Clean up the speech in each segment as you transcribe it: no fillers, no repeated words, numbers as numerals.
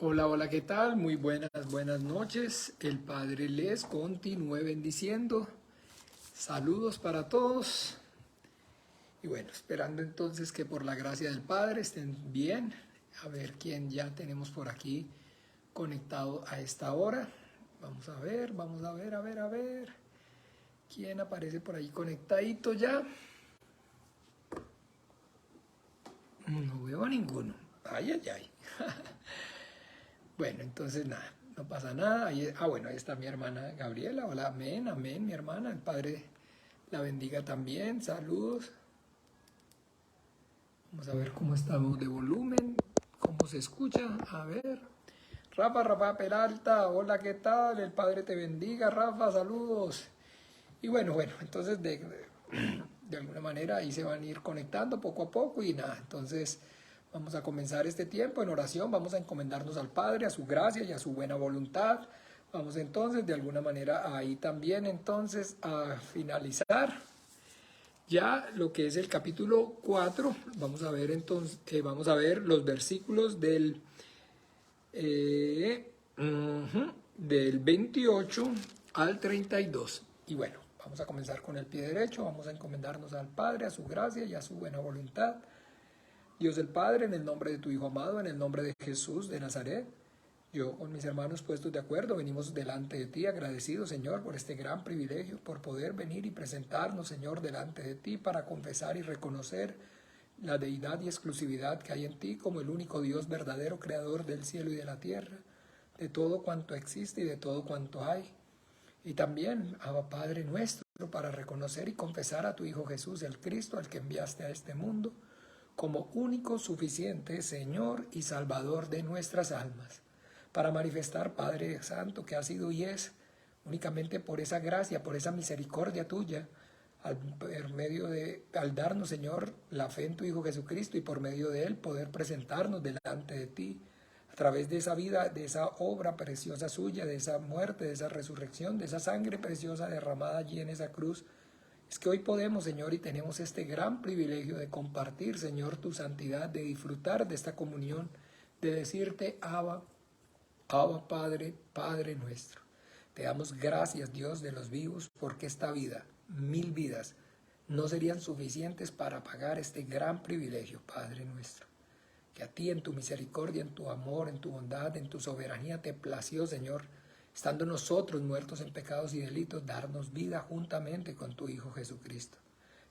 Hola, hola, ¿qué tal? Muy buenas noches. El Padre les continúe bendiciendo. Saludos para todos. Y bueno, esperando entonces que por la gracia del Padre estén bien. A ver quién ya tenemos por aquí conectado a esta hora. Vamos a ver, a ver. ¿Quién aparece por ahí conectadito ya? No veo a ninguno. Ay, ay, ay. Bueno, entonces nada, no pasa nada. Bueno, ahí está mi hermana Gabriela. Hola, amén, amén, mi hermana. El Padre la bendiga también. Saludos. Vamos a ver cómo estamos de volumen, cómo se escucha. A ver. Rafa Peralta, hola, ¿qué tal? El Padre te bendiga, Rafa, saludos. Y bueno, entonces de alguna manera ahí se van a ir conectando poco a poco y nada, entonces vamos a comenzar este tiempo en oración, vamos a encomendarnos al Padre, a su gracia y a su buena voluntad. Vamos entonces de alguna manera ahí también entonces a finalizar ya lo que es el capítulo 4. Vamos a ver entonces, vamos a ver los versículos del 28 al 32. Y bueno, vamos a comenzar con el pie derecho, vamos a encomendarnos al Padre, a su gracia y a su buena voluntad. Dios el Padre, en el nombre de tu Hijo amado, en el nombre de Jesús de Nazaret, yo con mis hermanos puestos de acuerdo, venimos delante de ti agradecidos, Señor, por este gran privilegio, por poder venir y presentarnos, Señor, delante de ti para confesar y reconocer la deidad y exclusividad que hay en ti como el único Dios verdadero, creador del cielo y de la tierra, de todo cuanto existe y de todo cuanto hay. Y también, Abba Padre nuestro, para reconocer y confesar a tu Hijo Jesús, el Cristo, al que enviaste a este mundo, como único, suficiente Señor y Salvador de nuestras almas, para manifestar, Padre Santo, que ha sido y es, únicamente por esa gracia, por esa misericordia tuya, al darnos, Señor, la fe en tu Hijo Jesucristo y por medio de Él poder presentarnos delante de ti, a través de esa vida, de esa obra preciosa suya, de esa muerte, de esa resurrección, de esa sangre preciosa derramada allí en esa cruz. Es que hoy podemos, Señor, y tenemos este gran privilegio de compartir, Señor, tu santidad, de disfrutar de esta comunión, de decirte, Abba, Abba Padre, Padre nuestro. Te damos gracias, Dios de los vivos, porque esta vida, 1000 vidas, no serían suficientes para pagar este gran privilegio, Padre nuestro. Que a ti en tu misericordia, en tu amor, en tu bondad, en tu soberanía te plació, Señor, estando nosotros muertos en pecados y delitos, darnos vida juntamente con tu Hijo Jesucristo.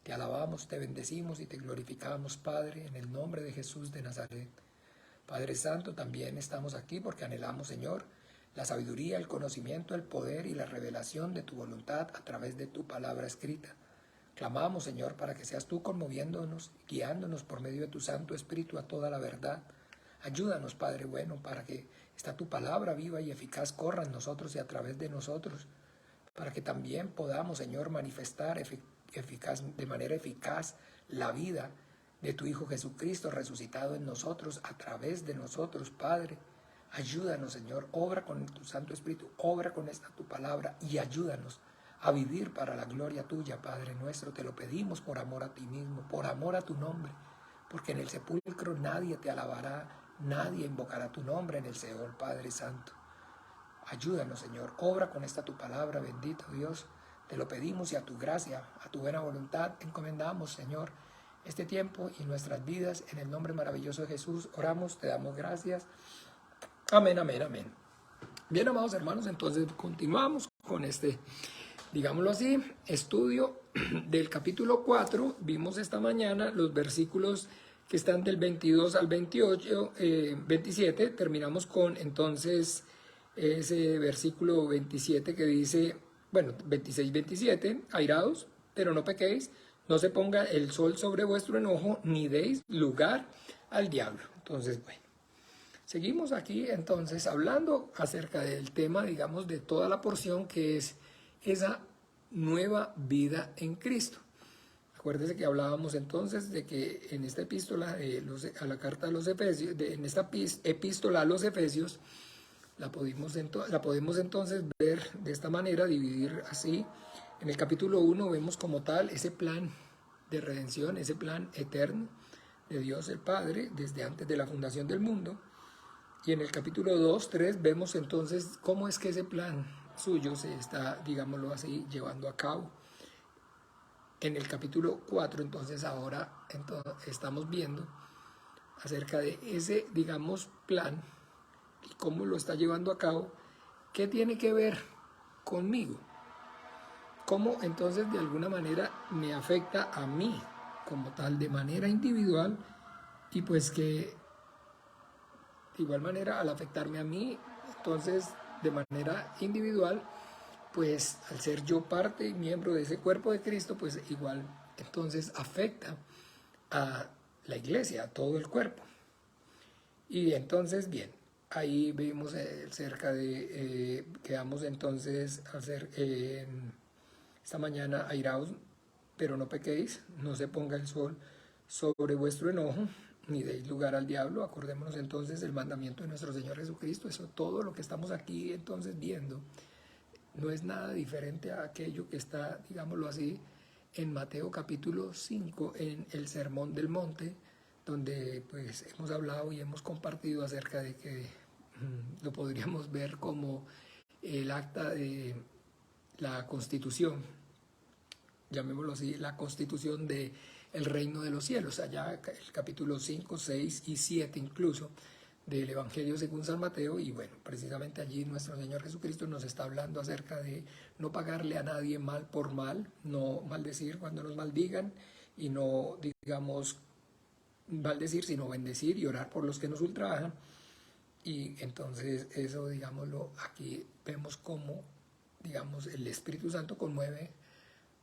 Te alabamos, te bendecimos y te glorificamos, Padre, en el nombre de Jesús de Nazaret. Padre Santo, también estamos aquí porque anhelamos, Señor, la sabiduría, el conocimiento, el poder y la revelación de tu voluntad a través de tu palabra escrita. Clamamos, Señor, para que seas tú conmoviéndonos, guiándonos por medio de tu Santo Espíritu a toda la verdad. Ayúdanos, Padre bueno, para que esta tu palabra viva y eficaz corra en nosotros y a través de nosotros, para que también podamos, Señor, manifestar de manera eficaz la vida de tu Hijo Jesucristo resucitado en nosotros, a través de nosotros, Padre. Ayúdanos, Señor, obra con tu Santo Espíritu, obra con esta tu palabra y ayúdanos a vivir para la gloria tuya, Padre nuestro. Te lo pedimos por amor a ti mismo, por amor a tu nombre, porque en el sepulcro nadie te alabará, nadie invocará tu nombre en el Seol, Padre Santo. Ayúdanos, Señor, obra con esta tu palabra, bendito Dios. Te lo pedimos y a tu gracia, a tu buena voluntad, encomendamos, Señor, este tiempo y nuestras vidas. En el nombre maravilloso de Jesús oramos, te damos gracias. Amén, amén, amén. Bien, amados hermanos, entonces continuamos con este, digámoslo así, estudio del capítulo 4. Vimos esta mañana los versículos que están del 22 al 28, 27. Terminamos con entonces ese versículo 27 que dice, bueno, 26, 27, airados, pero no pequéis, no se ponga el sol sobre vuestro enojo, ni deis lugar al diablo. Entonces, bueno. Seguimos aquí entonces hablando acerca del tema, digamos, de toda la porción que es esa nueva vida en Cristo. Acuérdense que hablábamos entonces de que en esta epístola, a la carta a los Efesios, en esta epístola a los Efesios, la podemos entonces ver de esta manera, dividir así. En el capítulo 1 vemos como tal ese plan de redención, ese plan eterno de Dios el Padre desde antes de la fundación del mundo. Y en el capítulo 2, 3 vemos entonces cómo es que ese plan suyo se está, digámoslo así, llevando a cabo. En el capítulo 4, entonces ahora estamos viendo acerca de ese, digamos, plan y cómo lo está llevando a cabo, qué tiene que ver conmigo, cómo entonces de alguna manera me afecta a mí como tal, de manera individual, y pues que de igual manera al afectarme a mí, entonces de manera individual, pues al ser yo parte y miembro de ese cuerpo de Cristo, pues igual entonces afecta a la iglesia, a todo el cuerpo. Y entonces, bien, ahí vimos cerca de, quedamos entonces a hacer esta mañana, airaos, pero no pequéis, no se ponga el sol sobre vuestro enojo, ni deis lugar al diablo. Acordémonos entonces del mandamiento de nuestro Señor Jesucristo. Eso, todo lo que estamos aquí entonces viendo, no es nada diferente a aquello que está, digámoslo así, en Mateo capítulo 5, en el Sermón del Monte, donde pues hemos hablado y hemos compartido acerca de que lo podríamos ver como el acta de la Constitución, llamémoslo así, la Constitución de el reino de los cielos, allá el capítulo 5, 6 y 7 incluso, del Evangelio según San Mateo. Y bueno, precisamente allí nuestro Señor Jesucristo nos está hablando acerca de no pagarle a nadie mal por mal, no maldecir cuando nos maldigan, y no, digamos, maldecir, sino bendecir y orar por los que nos ultrajan. Y entonces eso, digámoslo, aquí vemos cómo, digamos, el Espíritu Santo conmueve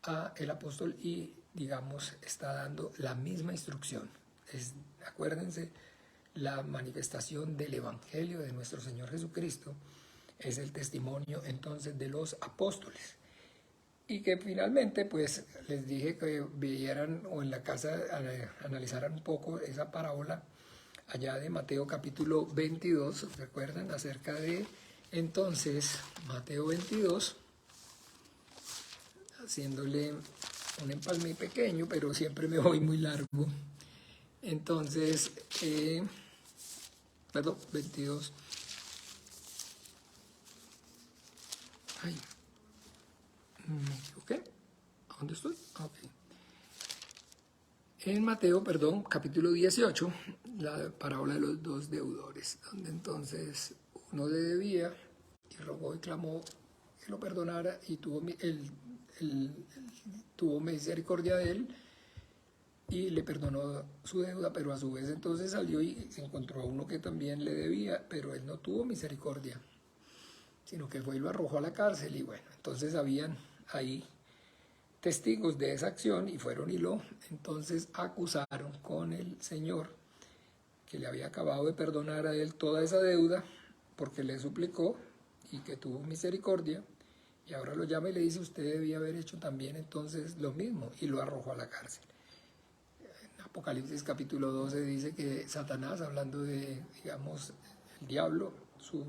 a el apóstol y, digamos, está dando la misma instrucción. Acuérdense, la manifestación del Evangelio de nuestro Señor Jesucristo es el testimonio entonces de los apóstoles. Y que finalmente, pues, les dije que vieran o en la casa analizaran un poco esa parábola allá de Mateo capítulo 22, ¿recuerdan? Acerca de, entonces, Mateo 22, haciéndole un empalme pequeño, pero siempre me voy muy largo. Entonces, perdón, 22. Ay, me equivoqué. ¿A dónde estoy? Ok. En Mateo, perdón, capítulo 18, la parábola de los dos deudores, donde entonces uno le debía y rogó y clamó que lo perdonara, y tuvo misericordia de él y le perdonó su deuda, pero a su vez entonces salió y se encontró a uno que también le debía, pero él no tuvo misericordia, sino que fue y lo arrojó a la cárcel. Y bueno, entonces habían ahí testigos de esa acción y fueron y lo entonces acusaron con el Señor, que le había acabado de perdonar a él toda esa deuda porque le suplicó y que tuvo misericordia, y ahora lo llama y le dice: usted debía haber hecho también entonces lo mismo, y lo arrojó a la cárcel. En Apocalipsis capítulo 12 dice que Satanás, hablando de, digamos, el diablo, su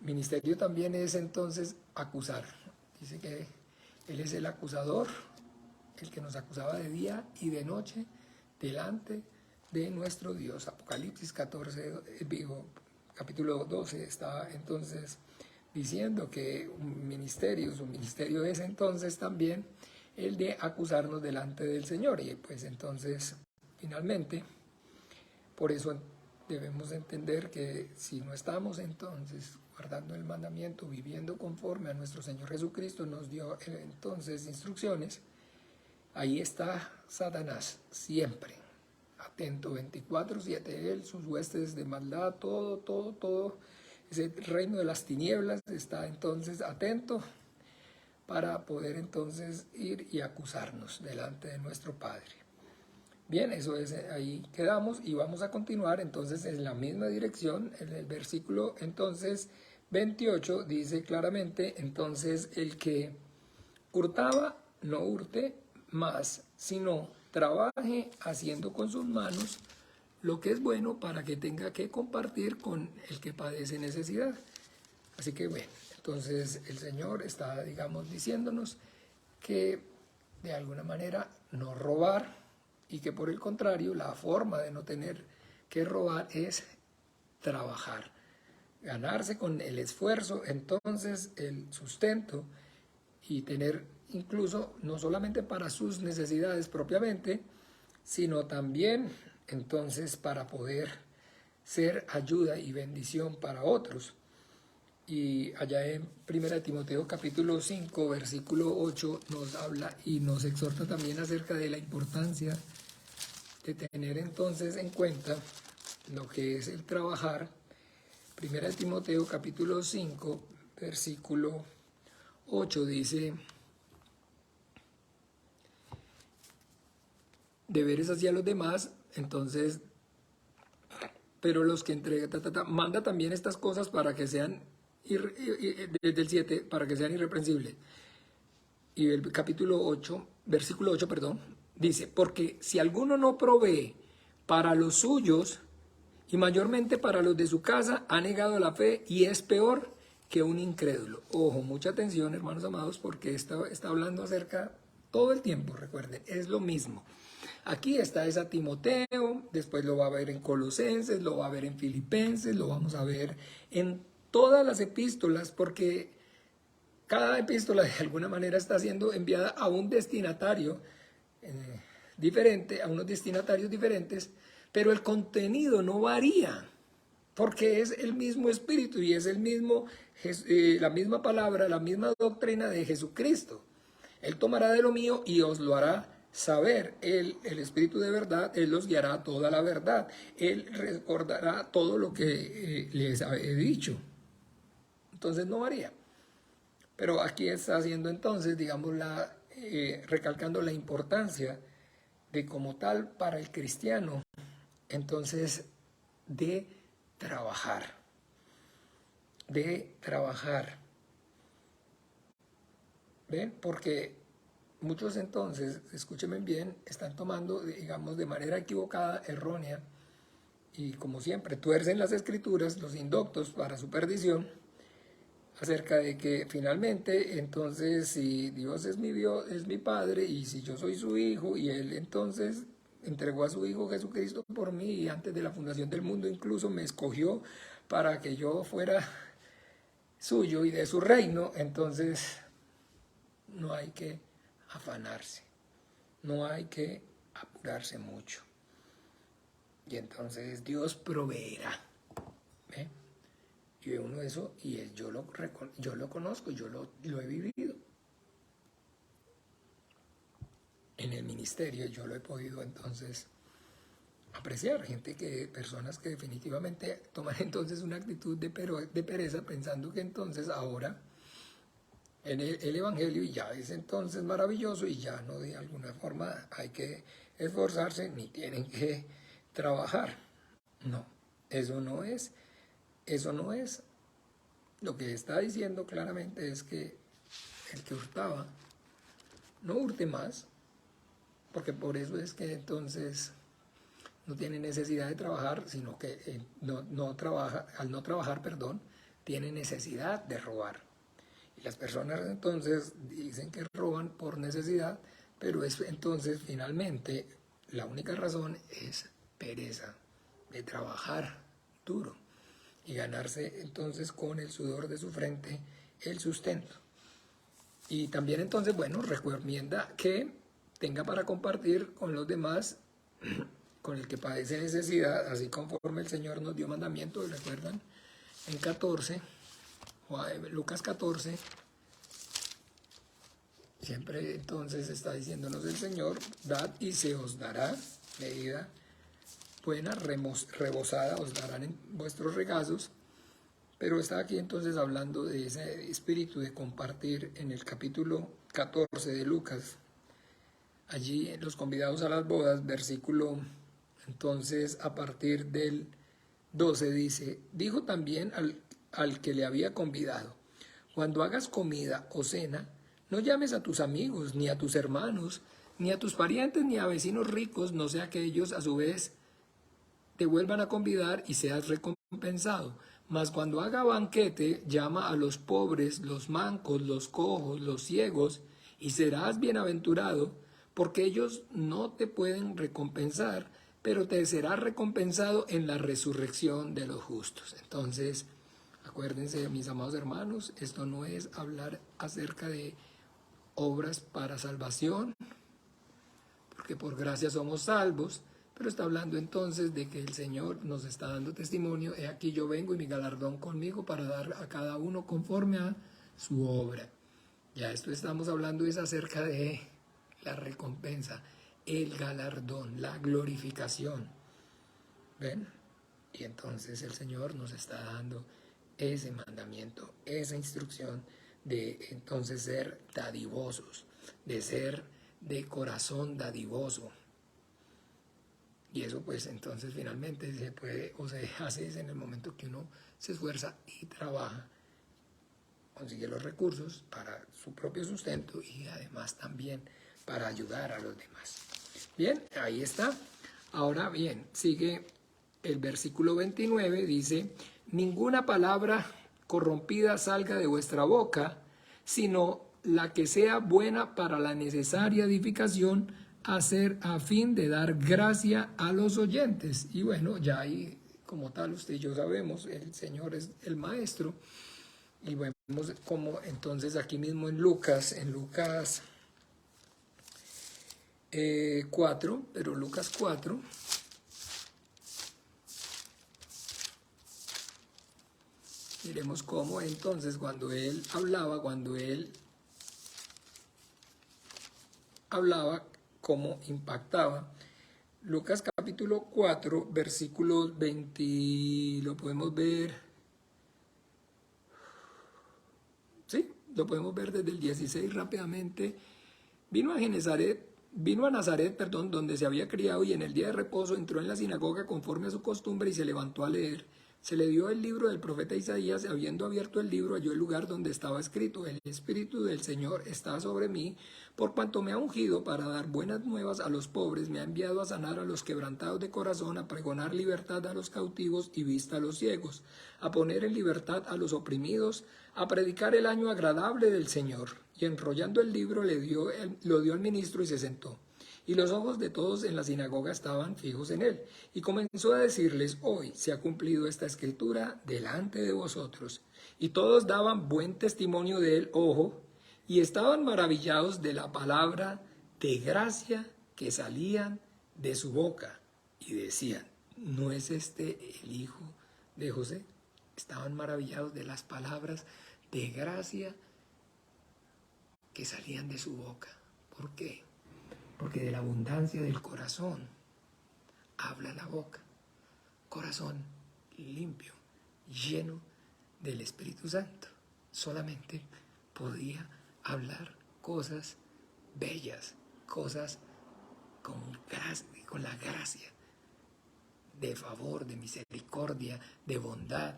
ministerio también es entonces acusar. Dice que él es el acusador, el que nos acusaba de día y de noche delante de nuestro Dios. Apocalipsis 14, capítulo 12 está entonces diciendo que su ministerio es entonces también el de acusarnos delante del Señor. Y pues entonces, finalmente, por eso debemos entender que si no estamos entonces guardando el mandamiento, viviendo conforme a nuestro Señor Jesucristo nos dio entonces instrucciones, ahí está Satanás siempre, atento 24/7, él, sus huestes de maldad, todo, ese reino de las tinieblas está entonces atento para poder entonces ir y acusarnos delante de nuestro Padre. Bien, eso es, ahí quedamos y vamos a continuar entonces en la misma dirección. En el versículo entonces 28 dice claramente: entonces el que hurtaba, no hurte más, sino trabaje haciendo con sus manos lo que es bueno, para que tenga que compartir con el que padece necesidad. Así que bueno, entonces el Señor está, digamos, diciéndonos que de alguna manera no robar, y que por el contrario la forma de no tener que robar es trabajar, ganarse con el esfuerzo, entonces el sustento y tener incluso no solamente para sus necesidades propiamente, sino también entonces para poder ser ayuda y bendición para otros. Y allá en 1 Timoteo capítulo 5, versículo 8 nos habla y nos exhorta también acerca de la importancia de tener entonces en cuenta lo que es el trabajar. 1 Timoteo capítulo 5, versículo 8 dice: deberes hacia los demás, entonces, pero los que entrega, manda también estas cosas para que sean, desde el 7, para que sean irreprensibles. Y el capítulo 8, versículo 8, perdón, dice: porque si alguno no provee para los suyos, y mayormente para los de su casa, ha negado la fe y es peor que un incrédulo. Ojo, mucha atención, hermanos amados, porque está hablando acerca todo el tiempo, recuerden, es lo mismo. Aquí está esa Timoteo, después lo va a ver en Colosenses, lo va a ver en Filipenses, lo vamos a ver en todas las epístolas, porque cada epístola de alguna manera está siendo enviada a un destinatario diferente, a unos destinatarios diferentes, pero el contenido no varía, porque es el mismo espíritu y es el mismo, la misma palabra, la misma doctrina de Jesucristo. Él tomará de lo mío y os lo hará saber. Él, el Espíritu de verdad, Él los guiará a toda la verdad. Él recordará todo lo que les he dicho. Entonces no varía. Pero aquí está haciendo entonces, digamos, recalcando la importancia de como tal para el cristiano, entonces, de trabajar. ¿Ven? Porque muchos entonces, escúchenme bien, están tomando, digamos, de manera equivocada, errónea, y como siempre, tuercen las escrituras, los indoctos para su perdición, acerca de que finalmente, entonces, si Dios es mi Padre, y si yo soy su Hijo, y Él entonces entregó a su Hijo Jesucristo por mí, y antes de la fundación del mundo incluso me escogió para que yo fuera suyo y de su reino, entonces no hay que afanarse, no hay que apurarse mucho. Y entonces Dios proveerá. ¿Ve? Y uno eso, y yo lo conozco, yo lo he vivido. En el ministerio yo lo he podido entonces apreciar. Personas que definitivamente toman entonces una actitud de pereza, pensando que entonces ahora en el Evangelio ya es entonces maravilloso y ya no de alguna forma hay que esforzarse ni tienen que trabajar. No, eso no es. Lo que está diciendo claramente es que el que hurtaba no hurte más, porque por eso es que entonces no tiene necesidad de trabajar, sino que al no trabajar, tiene necesidad de robar. Y las personas entonces dicen que roban por necesidad, pero entonces finalmente la única razón es pereza de trabajar duro y ganarse entonces con el sudor de su frente el sustento. Y también entonces, bueno, recomienda que tenga para compartir con los demás, con el que padece necesidad, así conforme el Señor nos dio mandamiento, ¿recuerdan? En 14, Lucas 14, siempre entonces está diciéndonos el Señor: dad y se os dará, medida buena, rebosada, os darán en vuestros regazos. Pero está aquí entonces hablando de ese espíritu de compartir en el capítulo 14 de Lucas. Allí los convidados a las bodas, versículo, entonces a partir del 12 dice: dijo también al que le había convidado: cuando hagas comida o cena, no llames a tus amigos, ni a tus hermanos, ni a tus parientes, ni a vecinos ricos, no sea que ellos a su vez te vuelvan a convidar y seas recompensado. Mas cuando haga banquete, llama a los pobres, los mancos, los cojos, los ciegos, y serás bienaventurado, porque ellos no te pueden recompensar, pero te será recompensado en la resurrección de los justos. Entonces, acuérdense, mis amados hermanos, esto no es hablar acerca de obras para salvación, porque por gracia somos salvos, pero está hablando entonces de que el Señor nos está dando testimonio. He aquí yo vengo y mi galardón conmigo para dar a cada uno conforme a su obra. Ya esto estamos hablando es acerca de la recompensa, el galardón, la glorificación. ¿Ven? Y entonces el Señor nos está dando ese mandamiento, esa instrucción de entonces ser dadivosos, de ser de corazón dadivoso. Y eso pues entonces finalmente se puede o se hace en el momento que uno se esfuerza y trabaja, consigue los recursos para su propio sustento y además también para ayudar a los demás. Bien, ahí está. Ahora bien, sigue el versículo 29, dice: ninguna palabra corrompida salga de vuestra boca, sino la que sea buena para la necesaria edificación, a fin de dar gracia a los oyentes. Y bueno, ya ahí como tal usted y yo sabemos, el Señor es el Maestro. Y vemos como entonces aquí mismo en Lucas 4, pero Lucas 4, miremos cómo entonces cuando él hablaba, cómo impactaba. Lucas capítulo 4, versículos 20, lo podemos ver, sí, lo podemos ver desde el 16 rápidamente. Vino a Nazaret, donde se había criado, y en el día de reposo entró en la sinagoga conforme a su costumbre y se levantó a leer. Se le dio el libro del profeta Isaías, habiendo abierto el libro, halló el lugar donde estaba escrito: el Espíritu del Señor está sobre mí, por cuanto me ha ungido para dar buenas nuevas a los pobres, me ha enviado a sanar a los quebrantados de corazón, a pregonar libertad a los cautivos y vista a los ciegos, a poner en libertad a los oprimidos, a predicar el año agradable del Señor. Y enrollando el libro lo dio al ministro y se sentó. Y los ojos de todos en la sinagoga estaban fijos en él. Y comenzó a decirles: hoy se ha cumplido esta escritura delante de vosotros. Y todos daban buen testimonio de él, y estaban maravillados de la palabra de gracia que salían de su boca. Y decían: ¿no es este el hijo de José? Estaban maravillados de las palabras de gracia que salían de su boca. ¿Por qué? Porque de la abundancia del corazón habla la boca. Corazón limpio, lleno del Espíritu Santo, solamente podía hablar cosas bellas, cosas con la gracia, de favor, de misericordia, de bondad,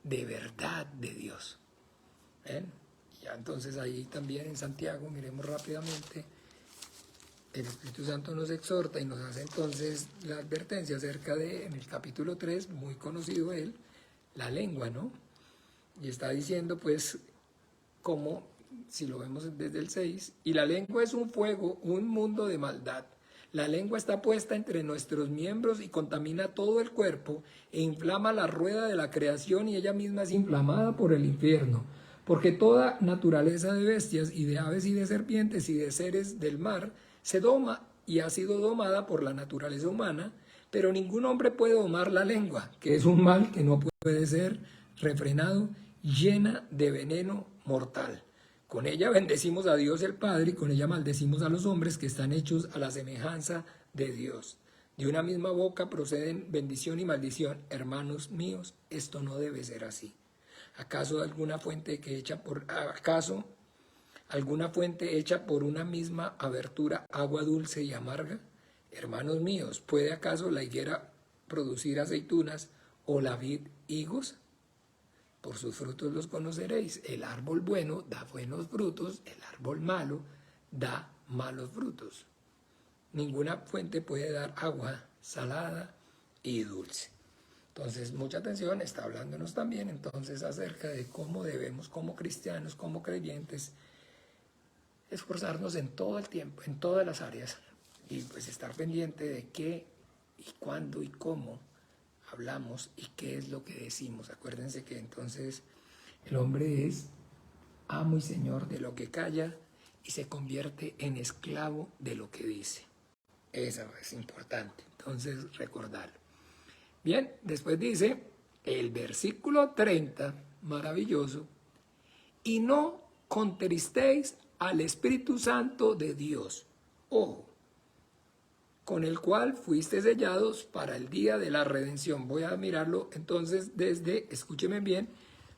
de verdad de Dios. ¿Ven? Ya entonces ahí también en Santiago, miremos rápidamente, el Espíritu Santo nos exhorta y nos hace entonces la advertencia acerca de, en el capítulo 3, muy conocido él, la lengua, ¿no? Y está diciendo pues como, si lo vemos desde el 6, y la lengua es un fuego, un mundo de maldad. La lengua está puesta entre nuestros miembros y contamina todo el cuerpo e inflama la rueda de la creación, y ella misma es inflamada por el infierno. Porque toda naturaleza de bestias y de aves y de serpientes y de seres del mar se doma y ha sido domada por la naturaleza humana, pero ningún hombre puede domar la lengua, que es un mal que no puede ser refrenado, llena de veneno mortal. Con ella bendecimos a Dios el Padre, y con ella maldecimos a los hombres que están hechos a la semejanza de Dios. De una misma boca proceden bendición y maldición. Hermanos míos, esto no debe ser así. ¿Acaso alguna fuente hecha por una misma abertura agua dulce y amarga? Hermanos míos, ¿puede acaso la higuera producir aceitunas o la vid higos? Por sus frutos los conoceréis. El árbol bueno da buenos frutos, el árbol malo da malos frutos. Ninguna fuente puede dar agua salada y dulce. Entonces, mucha atención, está hablándonos también entonces acerca de cómo debemos, como cristianos, como creyentes, esforzarnos en todo el tiempo, en todas las áreas, y pues estar pendiente de qué y cuándo y cómo hablamos y qué es lo que decimos. Acuérdense que entonces el hombre es amo y señor de lo que calla y se convierte en esclavo de lo que dice. Eso es importante, entonces recordarlo. Bien, después dice el versículo 30, maravilloso, y no contristéis al Espíritu Santo de Dios, ojo, con el cual fuiste sellados para el día de la redención. Voy a mirarlo entonces desde, escúcheme bien,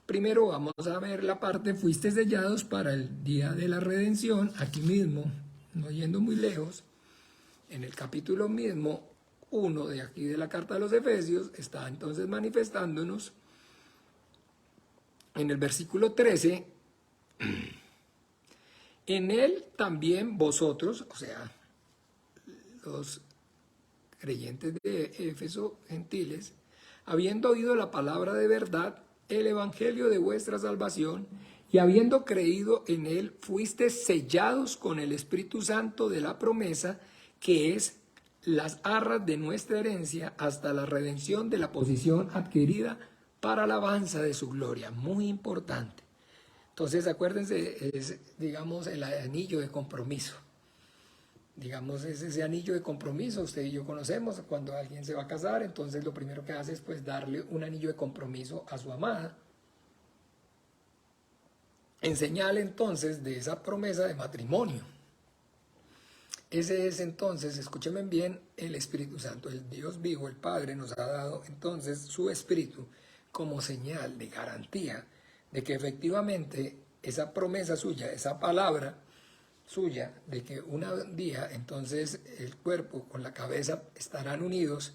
primero vamos a ver la parte, fuiste sellados para el día de la redención, aquí mismo, no yendo muy lejos, en el capítulo mismo, 1 de aquí de la carta de los Efesios, está entonces manifestándonos en el versículo 13, en él también vosotros, o sea, los creyentes de Éfeso, gentiles, habiendo oído la palabra de verdad, el evangelio de vuestra salvación, y habiendo creído en él, fuiste sellados con el Espíritu Santo de la promesa, que es las arras de nuestra herencia hasta la redención de la posición adquirida para alabanza de su gloria. Muy importante. Entonces, acuérdense, es, digamos, el anillo de compromiso. Digamos, es ese anillo de compromiso. Usted y yo conocemos cuando alguien se va a casar, entonces lo primero que hace es pues darle un anillo de compromiso a su amada. En señal entonces de esa promesa de matrimonio. Ese es entonces, escúchenme bien, el Espíritu Santo. El Dios vivo, el Padre, nos ha dado entonces su Espíritu como señal de garantía de que efectivamente esa promesa suya, esa palabra suya, de que un día entonces el cuerpo con la cabeza estarán unidos,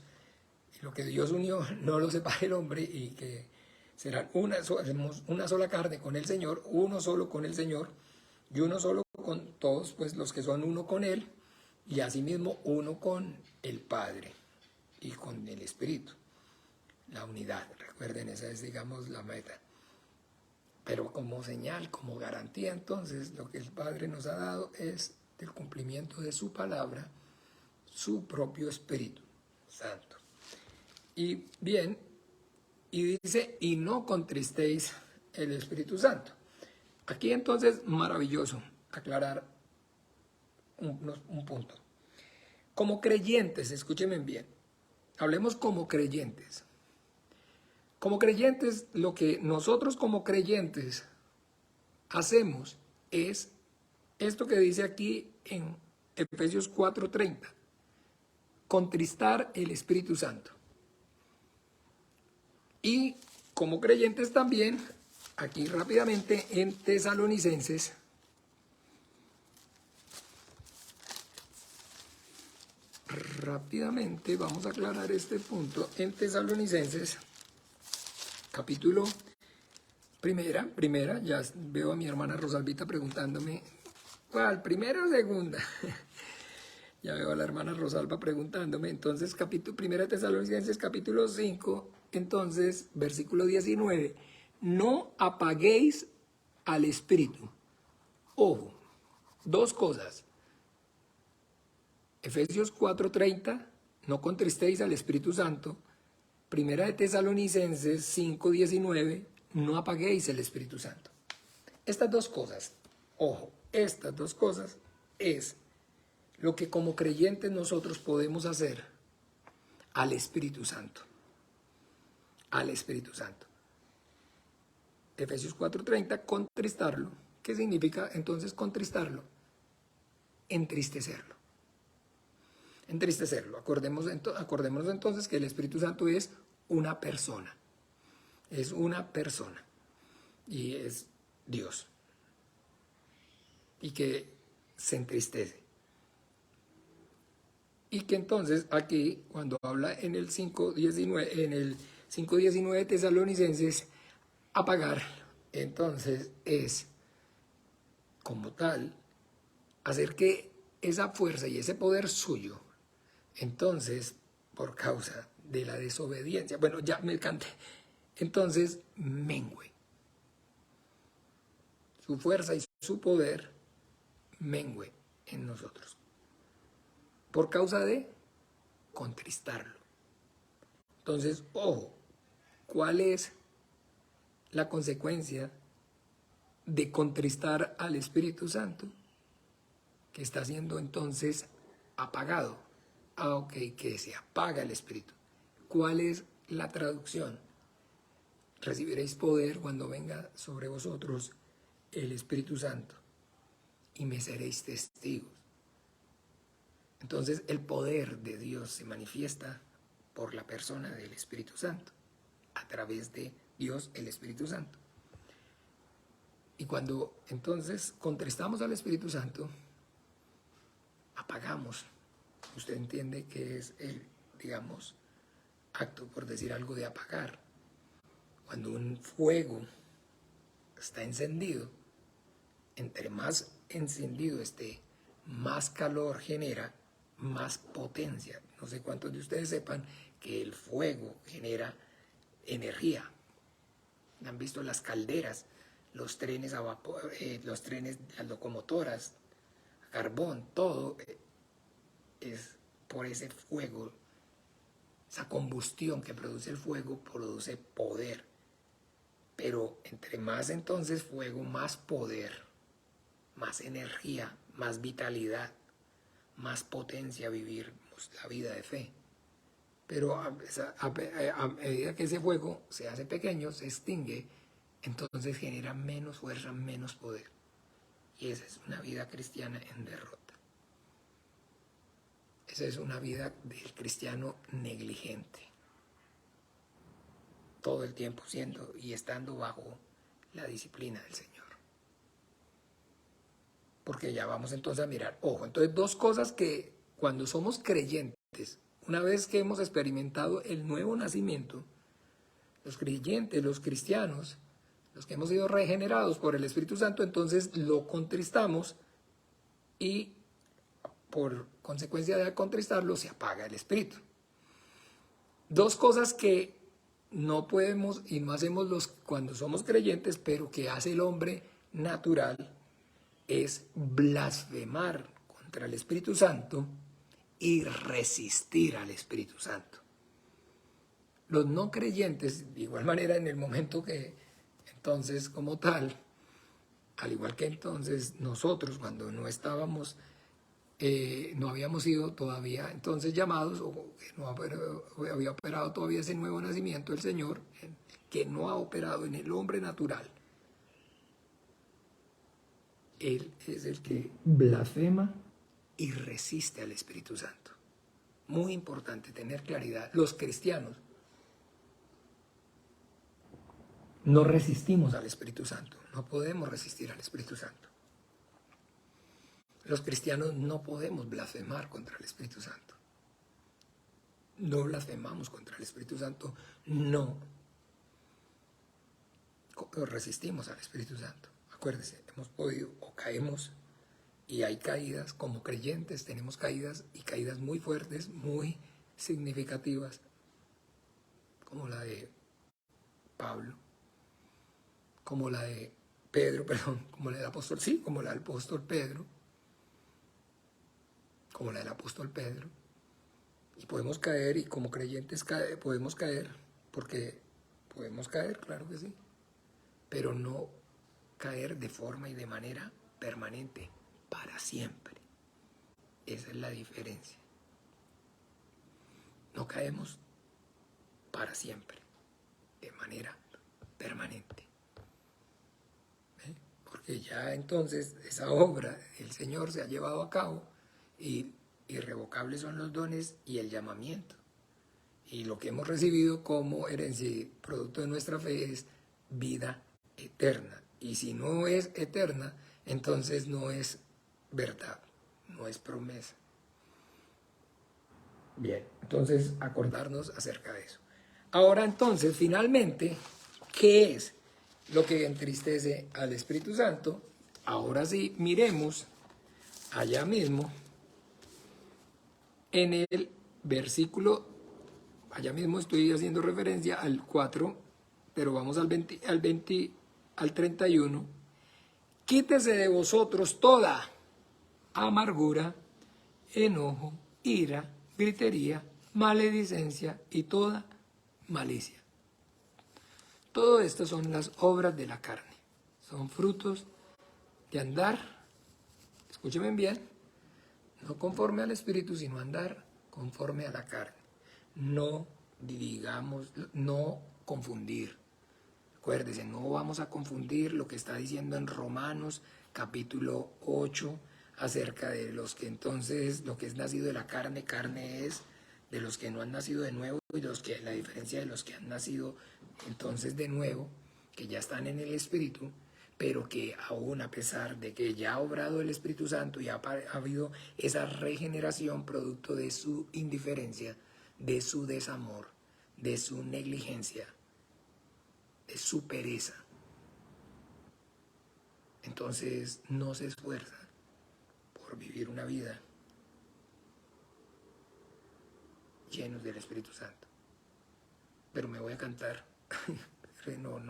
y lo que Dios unió no lo separe el hombre, y que serán una sola carne con el Señor, uno solo con el Señor, y uno solo con todos pues los que son uno con Él, y asimismo uno con el Padre y con el Espíritu. La unidad, recuerden, esa es, digamos, la meta. Pero como señal, como garantía, entonces, lo que el Padre nos ha dado es el cumplimiento de su palabra, su propio Espíritu Santo. Y bien, y dice, y no contristéis el Espíritu Santo. Aquí entonces, maravilloso aclarar un punto. Como creyentes, escúchenme bien, hablemos como creyentes. Como creyentes, lo que nosotros como creyentes hacemos es esto que dice aquí en Efesios 4:30, contristar el Espíritu Santo. Y como creyentes también, aquí rápidamente en Tesalonicenses, rápidamente vamos a aclarar este punto en Tesalonicenses, capítulo primera, ya veo a mi hermana Rosalvita preguntándome, ¿cuál? ¿Primera o segunda? Ya veo a la hermana Rosalba preguntándome. Entonces, primera Tesalonicenses, capítulo 5, entonces, versículo 19, no apaguéis al Espíritu. Ojo, dos cosas. Efesios 4:30, no contristéis al Espíritu Santo. Primera de Tesalonicenses 5:19, no apaguéis el Espíritu Santo. Estas dos cosas, ojo, estas dos cosas es lo que como creyentes nosotros podemos hacer al Espíritu Santo. Al Espíritu Santo. Efesios 4:30, contristarlo. ¿Qué significa entonces contristarlo? Entristecerlo. Entristecerlo. Acordémonos entonces que el Espíritu Santo es una persona. Es una persona. Y es Dios. Y que se entristece. Y que entonces aquí, cuando habla en el 5:19 de Tesalonicenses, apagar, entonces es como tal hacer que esa fuerza y ese poder suyo, entonces, por causa de la desobediencia, bueno, ya me canté, entonces mengüe. Su fuerza y su poder mengüe en nosotros. Por causa de contristarlo. Entonces, ojo, ¿cuál es la consecuencia de contristar al Espíritu Santo? Que está siendo entonces apagado. Ah, ok, que se apaga el Espíritu. ¿Cuál es la traducción? Recibiréis poder cuando venga sobre vosotros el Espíritu Santo y me seréis testigos. Entonces el poder de Dios se manifiesta por la persona del Espíritu Santo, a través de Dios el Espíritu Santo. Y cuando entonces contristamos al Espíritu Santo, apagamos. Usted entiende que es el, digamos, acto, por decir algo, de apagar. Cuando un fuego está encendido, entre más encendido esté, más calor genera, más potencia. No sé cuántos de ustedes sepan que el fuego genera energía. ¿Han visto las calderas, los trenes a vapor, los trenes, las locomotoras, a carbón? Todo es por ese fuego. Esa combustión que produce el fuego produce poder. Pero entre más entonces fuego, más poder, más energía, más vitalidad, más potencia vivir la vida de fe. Pero a medida que ese fuego se hace pequeño, se extingue, entonces genera menos fuerza, menos poder. Y esa es una vida cristiana en derrota. Esa es una vida del cristiano negligente. Todo el tiempo siendo y estando bajo la disciplina del Señor. Porque ya vamos entonces a mirar, ojo, entonces dos cosas que cuando somos creyentes, una vez que hemos experimentado el nuevo nacimiento, los creyentes, los cristianos, los que hemos sido regenerados por el Espíritu Santo, entonces lo contristamos y por consecuencia de contristarlo se apaga el Espíritu. Dos cosas que no podemos y no hacemos cuando somos creyentes, pero que hace el hombre natural, es blasfemar contra el Espíritu Santo y resistir al Espíritu Santo. Los no creyentes, de igual manera, en el momento que entonces como tal, al igual que entonces nosotros cuando no estábamos, no habíamos sido todavía entonces llamados, o que no había operado todavía ese nuevo nacimiento del Señor, que no ha operado en el hombre natural. Él es el que blasfema y resiste al Espíritu Santo. Muy importante tener claridad. Los cristianos no resistimos al Espíritu Santo. No podemos resistir al Espíritu Santo. Los cristianos no podemos blasfemar contra el Espíritu Santo. No blasfemamos contra el Espíritu Santo. No resistimos al Espíritu Santo. Acuérdense, hemos podido o caemos y hay caídas, como creyentes tenemos caídas y caídas muy fuertes, muy significativas, como la de Pablo, como la de Pedro, perdón, como la del apóstol, sí, como la del apóstol Pedro, como la del apóstol Pedro, y podemos caer y como creyentes podemos caer, porque podemos caer, claro que sí, pero no caer de forma y de manera permanente, para siempre. Esa es la diferencia. No caemos para siempre, de manera permanente. Porque ya entonces esa obra del Señor se ha llevado a cabo y irrevocables son los dones y el llamamiento. Y lo que hemos recibido como herencia y producto de nuestra fe es vida eterna. Y si no es eterna, entonces no es verdad, no es promesa. Bien, entonces acordarnos acerca de eso. Ahora entonces, finalmente, ¿qué es lo que entristece al Espíritu Santo? Ahora sí, miremos allá mismo en el versículo, allá mismo estoy haciendo referencia al 4, pero vamos al 31. Quítese de vosotros toda amargura, enojo, ira, gritería, maledicencia y toda malicia. Todo esto son las obras de la carne. Son frutos de andar, escúchenme bien, no conforme al Espíritu, sino andar conforme a la carne. No digamos, no confundir. Acuérdense, no vamos a confundir lo que está diciendo en Romanos capítulo 8 acerca de los que entonces, lo que es nacido de la carne, carne es, de los que no han nacido de nuevo, y los que, la diferencia de los que han nacido entonces de nuevo, que ya están en el Espíritu, pero que aún a pesar de que ya ha obrado el Espíritu Santo y ha habido esa regeneración producto de su indiferencia, de su desamor, de su negligencia, de su pereza, entonces no se esfuerza por vivir una vida llenos del Espíritu Santo. Pero me voy a cantar, no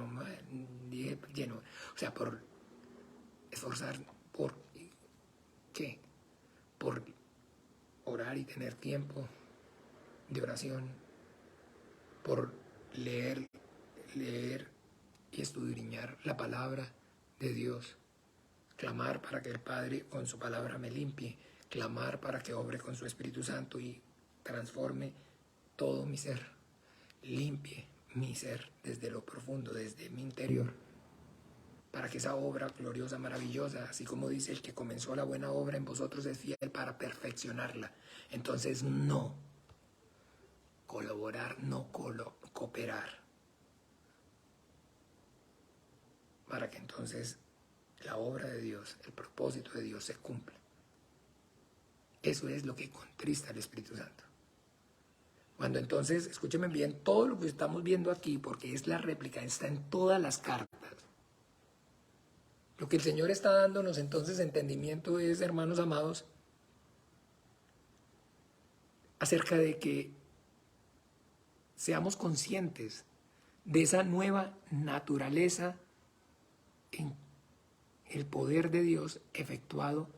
dije lleno, o sea, por esforzar, ¿por qué? Por orar y tener tiempo de oración, por leer y escudriñar la palabra de Dios, clamar para que el Padre con su palabra me limpie, clamar para que obre con su Espíritu Santo y transforme todo mi ser, limpie mi ser desde lo profundo, desde mi interior, para que esa obra gloriosa, maravillosa, así como dice el que comenzó la buena obra en vosotros es fiel para perfeccionarla. Entonces no colaborar, no cooperar, para que entonces la obra de Dios, el propósito de Dios se cumpla. Eso es lo que contrista al Espíritu Santo. Cuando entonces, escúchenme bien, todo lo que estamos viendo aquí, porque es la réplica, está en todas las cartas. Lo que el Señor está dándonos entonces entendimiento es, hermanos amados, acerca de que seamos conscientes de esa nueva naturaleza en el poder de Dios efectuado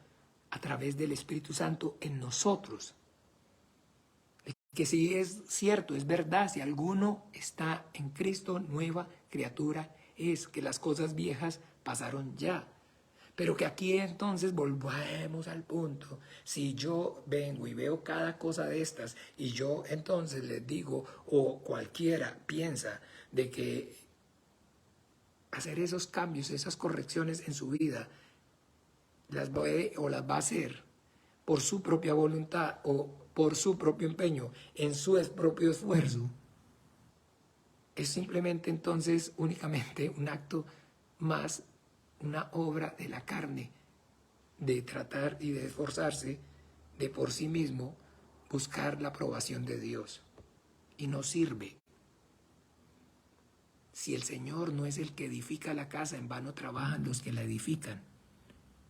a través del Espíritu Santo en nosotros. Que si es cierto, es verdad, si alguno está en Cristo, nueva criatura es, que las cosas viejas pasaron ya. Pero que aquí entonces volvemos al punto. Si yo vengo y veo cada cosa de estas y yo entonces les digo, o cualquiera piensa de que hacer esos cambios, esas correcciones en su vida, las va a hacer por su propia voluntad o por su propio empeño, en su propio esfuerzo, es simplemente entonces únicamente un acto más, una obra de la carne, de tratar y de esforzarse de por sí mismo buscar la aprobación de Dios. Y no sirve. Si el Señor no es el que edifica la casa, en vano trabajan los que la edifican.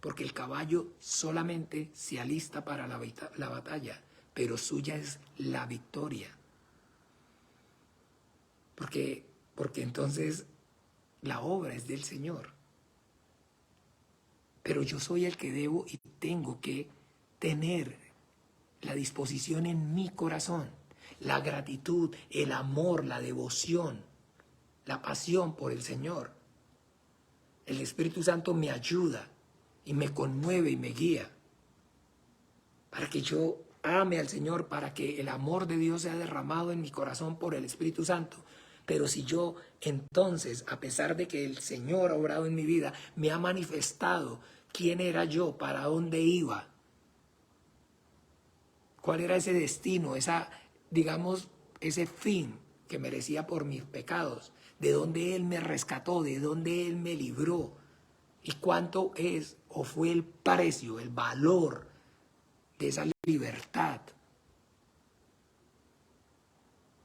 Porque el caballo solamente se alista para la batalla, pero suya es la victoria. Porque entonces la obra es del Señor. Pero yo soy el que debo y tengo que tener la disposición en mi corazón, la gratitud, el amor, la devoción, la pasión por el Señor. El Espíritu Santo me ayuda y me conmueve y me guía para que yo ame al Señor, para que el amor de Dios sea derramado en mi corazón por el Espíritu Santo. Pero si yo entonces, a pesar de que el Señor ha obrado en mi vida, me ha manifestado quién era yo, para dónde iba, cuál era ese destino, ese fin que merecía por mis pecados, de dónde Él me rescató, de dónde Él me libró, y cuánto es o fue el precio, el valor de esa libertad.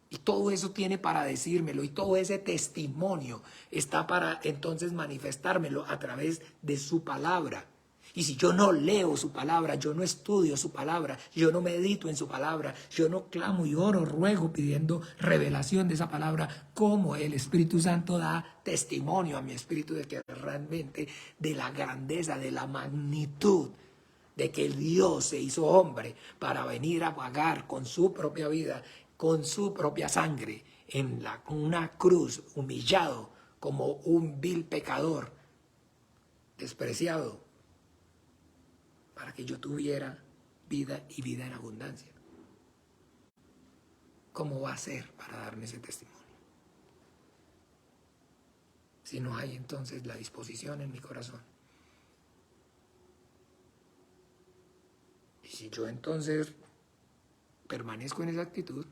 Y todo eso tiene para decírmelo, y todo ese testimonio está para entonces manifestármelo a través de su palabra. Y si yo no leo su palabra, yo no estudio su palabra, yo no medito en su palabra, yo no clamo y oro, ruego pidiendo revelación de esa palabra, como el Espíritu Santo da testimonio a mi espíritu de que realmente, de la grandeza, de la magnitud, de que el Dios se hizo hombre para venir a pagar con su propia vida, con su propia sangre, en una cruz, humillado como un vil pecador, despreciado, para que yo tuviera vida y vida en abundancia. ¿Cómo va a ser para darme ese testimonio? Si no hay entonces la disposición en mi corazón. Y si yo entonces permanezco en esa actitud,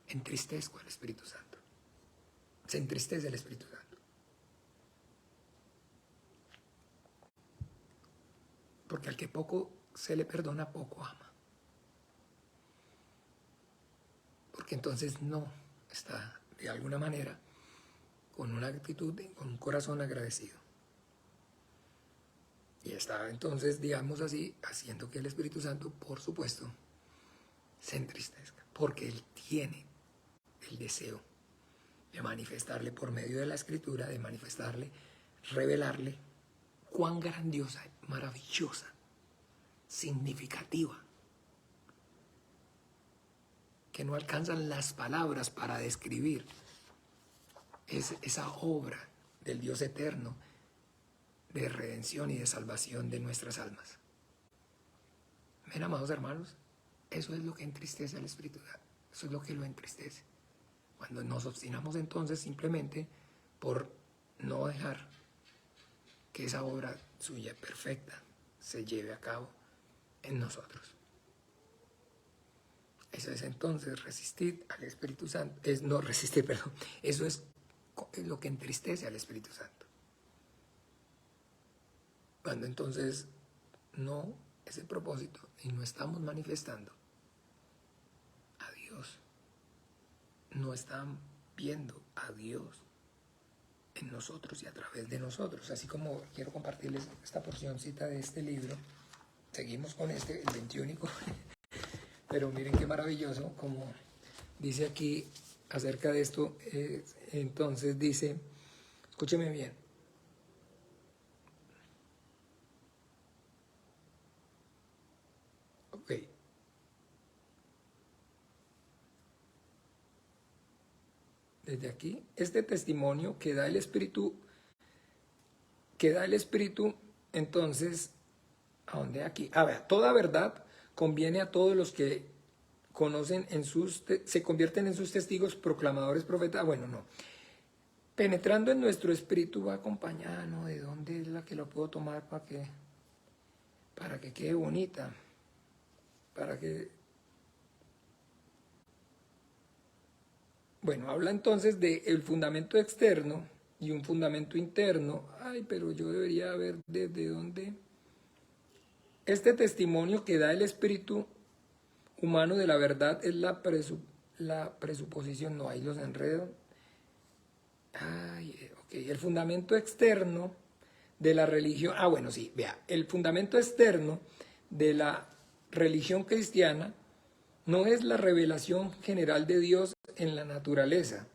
entristezco al Espíritu Santo. Se entristece el Espíritu Santo. Porque al que poco se le perdona, poco ama. Porque entonces no está, de alguna manera, con una actitud, con un corazón agradecido. Y está entonces, digamos así, haciendo que el Espíritu Santo, por supuesto, se entristezca. Porque Él tiene el deseo de manifestarle por medio de la Escritura, de manifestarle, revelarle cuán grandiosa, maravillosa, significativa, que no alcanzan las palabras para describir es esa obra del Dios eterno de redención y de salvación de nuestras almas. Ven, amados hermanos, eso es lo que entristece al Espíritu Santo, eso es lo que lo entristece. Cuando nos obstinamos entonces simplemente por no dejar que esa obra suya perfecta se lleve a cabo en nosotros. Eso es entonces resistir al Espíritu Santo, eso es lo que entristece al Espíritu Santo. Cuando entonces no es el propósito y no estamos manifestando a Dios, no están viendo a Dios en nosotros y a través de nosotros. Así como quiero compartirles esta porcióncita de este libro, seguimos con el 21, pero miren qué maravilloso, como dice aquí acerca de esto, entonces dice, escúcheme bien, ok, desde aquí, este testimonio que da el Espíritu, entonces, ¿a dónde? Aquí, ver, toda verdad conviene a todos los que conocen se convierten en sus testigos, proclamadores, profetas, bueno, no. Penetrando en nuestro espíritu va acompañada, ¿no? ¿De dónde es la que lo puedo tomar para que quede bonita? Para que... Bueno, habla entonces del fundamento externo y un fundamento interno. Ay, pero yo debería ver desde dónde... Este testimonio que da el espíritu humano de la verdad es la presuposición, no, ahí los enredo. Ay, ok, el fundamento externo de la religión, bueno, sí, vea, el fundamento externo de la religión cristiana no es la revelación general de Dios en la naturaleza,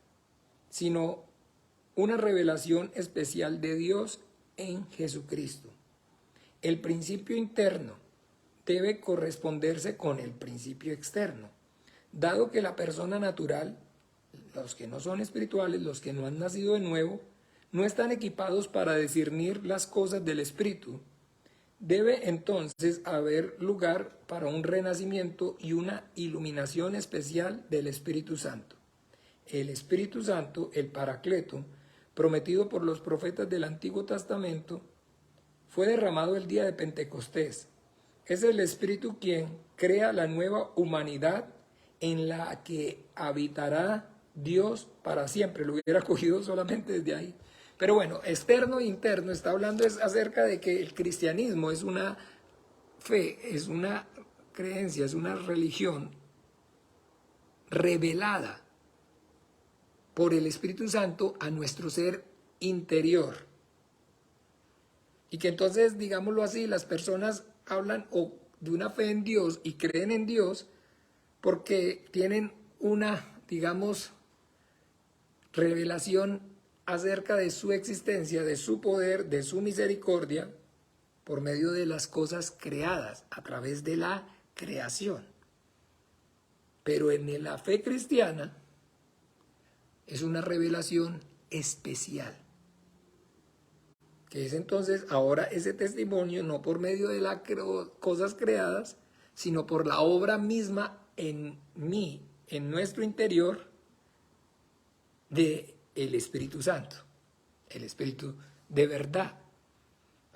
sino una revelación especial de Dios en Jesucristo. El principio interno debe corresponderse con el principio externo, dado que la persona natural, los que no son espirituales, los que no han nacido de nuevo, no están equipados para discernir las cosas del espíritu. Debe entonces haber lugar para un renacimiento y una iluminación especial del Espíritu Santo. El Espíritu Santo, el Paracleto, prometido por los profetas del Antiguo Testamento, fue derramado el día de Pentecostés. Es el Espíritu quien crea la nueva humanidad en la que habitará Dios para siempre. Lo hubiera cogido solamente desde ahí. Pero bueno, externo e interno está hablando acerca de que el cristianismo es una fe, es una creencia, es una religión revelada por el Espíritu Santo a nuestro ser interior. Y que entonces, digámoslo así, las personas hablan de una fe en Dios y creen en Dios porque tienen una, digamos, revelación acerca de su existencia, de su poder, de su misericordia, por medio de las cosas creadas, a través de la creación. Pero en la fe cristiana, es una revelación especial. Que es entonces ahora ese testimonio no por medio de las cosas creadas, sino por la obra misma en mí, en nuestro interior, de el Espíritu Santo, el Espíritu de verdad.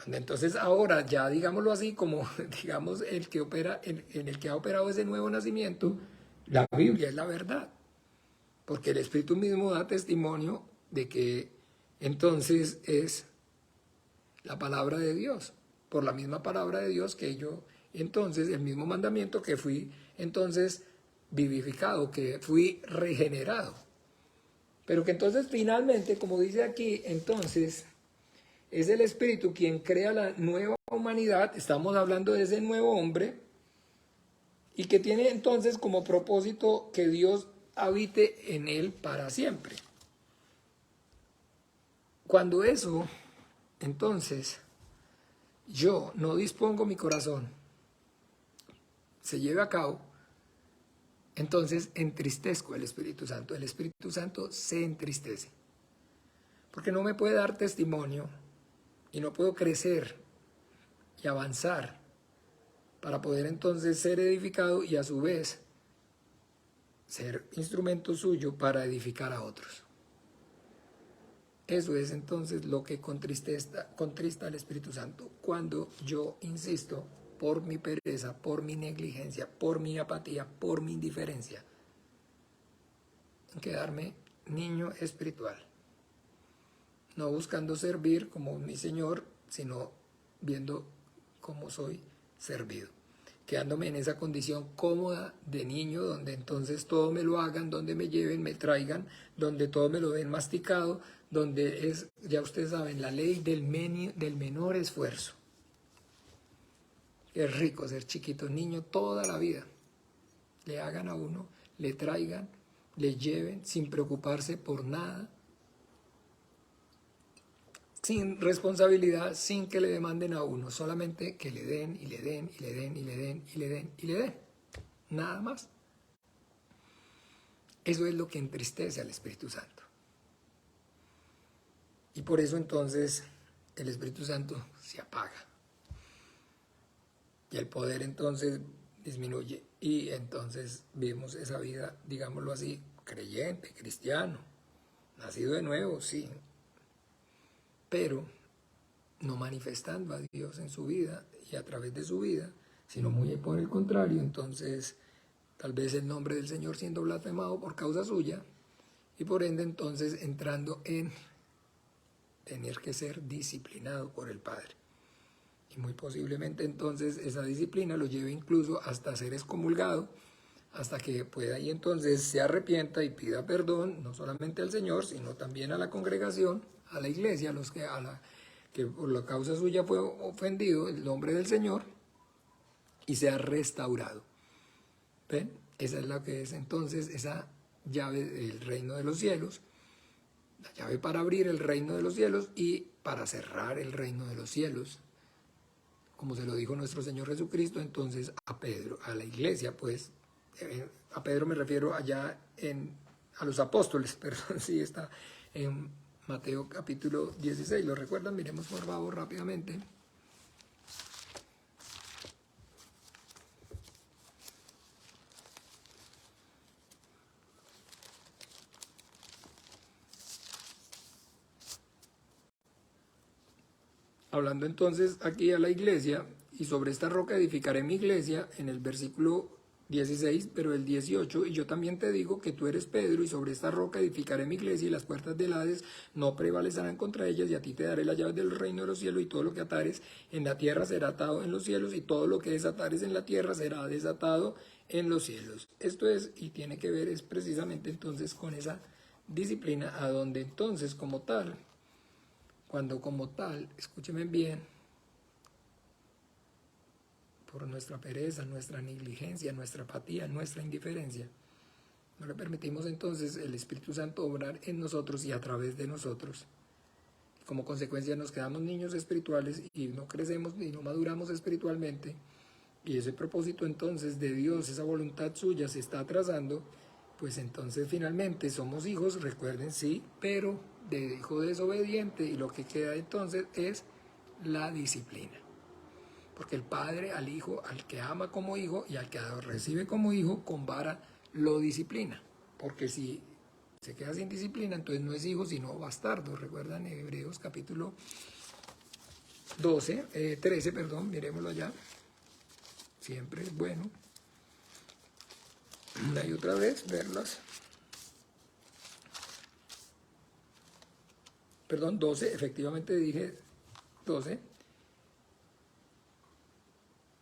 Entonces ahora ya digámoslo así, como digamos el que opera, en el que ha operado ese nuevo nacimiento, la Biblia es la verdad, porque el Espíritu mismo da testimonio de que entonces es la palabra de Dios, por la misma palabra de Dios que yo, entonces el mismo mandamiento que fui entonces vivificado, que fui regenerado. Pero que entonces finalmente, como dice aquí, entonces es el Espíritu quien crea la nueva humanidad, estamos hablando de ese nuevo hombre, y que tiene entonces como propósito que Dios habite en él para siempre. Cuando eso, entonces, yo no dispongo mi corazón, se lleve a cabo, entonces entristezco al Espíritu Santo. El Espíritu Santo se entristece, porque no me puede dar testimonio y no puedo crecer y avanzar para poder entonces ser edificado y a su vez ser instrumento suyo para edificar a otros. Eso es entonces lo que contrista al Espíritu Santo cuando yo insisto por mi pereza, por mi negligencia, por mi apatía, por mi indiferencia, en quedarme niño espiritual, no buscando servir como mi Señor, sino viendo cómo soy servido, quedándome en esa condición cómoda de niño, donde entonces todo me lo hagan, donde me lleven, me traigan, donde todo me lo den masticado, donde es, ya ustedes saben, la ley del menor esfuerzo. Es rico ser chiquito, niño toda la vida. Le hagan a uno, le traigan, le lleven, sin preocuparse por nada, sin responsabilidad, sin que le demanden a uno, solamente que le den y le den y le den y le den y le den y le den. Nada más. Eso es lo que entristece al Espíritu Santo. Y por eso entonces el Espíritu Santo se apaga. Y el poder entonces disminuye. Y entonces vivimos esa vida, digámoslo así, creyente, cristiano, nacido de nuevo, sí, pero no manifestando a Dios en su vida y a través de su vida, sino muy por el contrario, entonces tal vez el nombre del Señor siendo blasfemado por causa suya, y por ende entonces entrando en tener que ser disciplinado por el Padre. Y muy posiblemente entonces esa disciplina lo lleve incluso hasta ser excomulgado, hasta que pueda y entonces se arrepienta y pida perdón, no solamente al Señor, sino también a la congregación, a la iglesia, a los que por la causa suya fue ofendido el nombre del Señor, y sea restaurado. ¿Ven? Esa es la que es entonces esa llave del reino de los cielos, la llave para abrir el reino de los cielos y para cerrar el reino de los cielos, como se lo dijo nuestro Señor Jesucristo entonces a Pedro, a la iglesia, pues, a Pedro me refiero allá a los apóstoles, perdón, sí está en Mateo capítulo 16, ¿lo recuerdan? Miremos por favor rápidamente. Hablando entonces aquí a la iglesia, y sobre esta roca edificaré mi iglesia, en el versículo 16, pero el 18, y yo también te digo que tú eres Pedro, y sobre esta roca edificaré mi iglesia, y las puertas del Hades no prevalecerán contra ellas, y a ti te daré las llaves del reino de los cielos, y todo lo que atares en la tierra será atado en los cielos, y todo lo que desatares en la tierra será desatado en los cielos. Esto es, y tiene que ver, es precisamente entonces con esa disciplina, a donde entonces como tal, cuando como tal, escúcheme bien, por nuestra pereza, nuestra negligencia, nuestra apatía, nuestra indiferencia, no le permitimos entonces el Espíritu Santo obrar en nosotros y a través de nosotros. Como consecuencia nos quedamos niños espirituales y no crecemos y no maduramos espiritualmente, y ese propósito entonces de Dios, esa voluntad suya se está atrasando, pues entonces finalmente somos hijos, recuerden, sí, pero de hijo desobediente, y lo que queda entonces es la disciplina. Porque el padre al hijo, al que ama como hijo y al que recibe como hijo, con vara lo disciplina. Porque si se queda sin disciplina, entonces no es hijo, sino bastardo. Recuerdan Hebreos capítulo 13, perdón, miremoslo allá. Siempre es bueno una y otra vez verlas. Perdón, 12, efectivamente dije 12.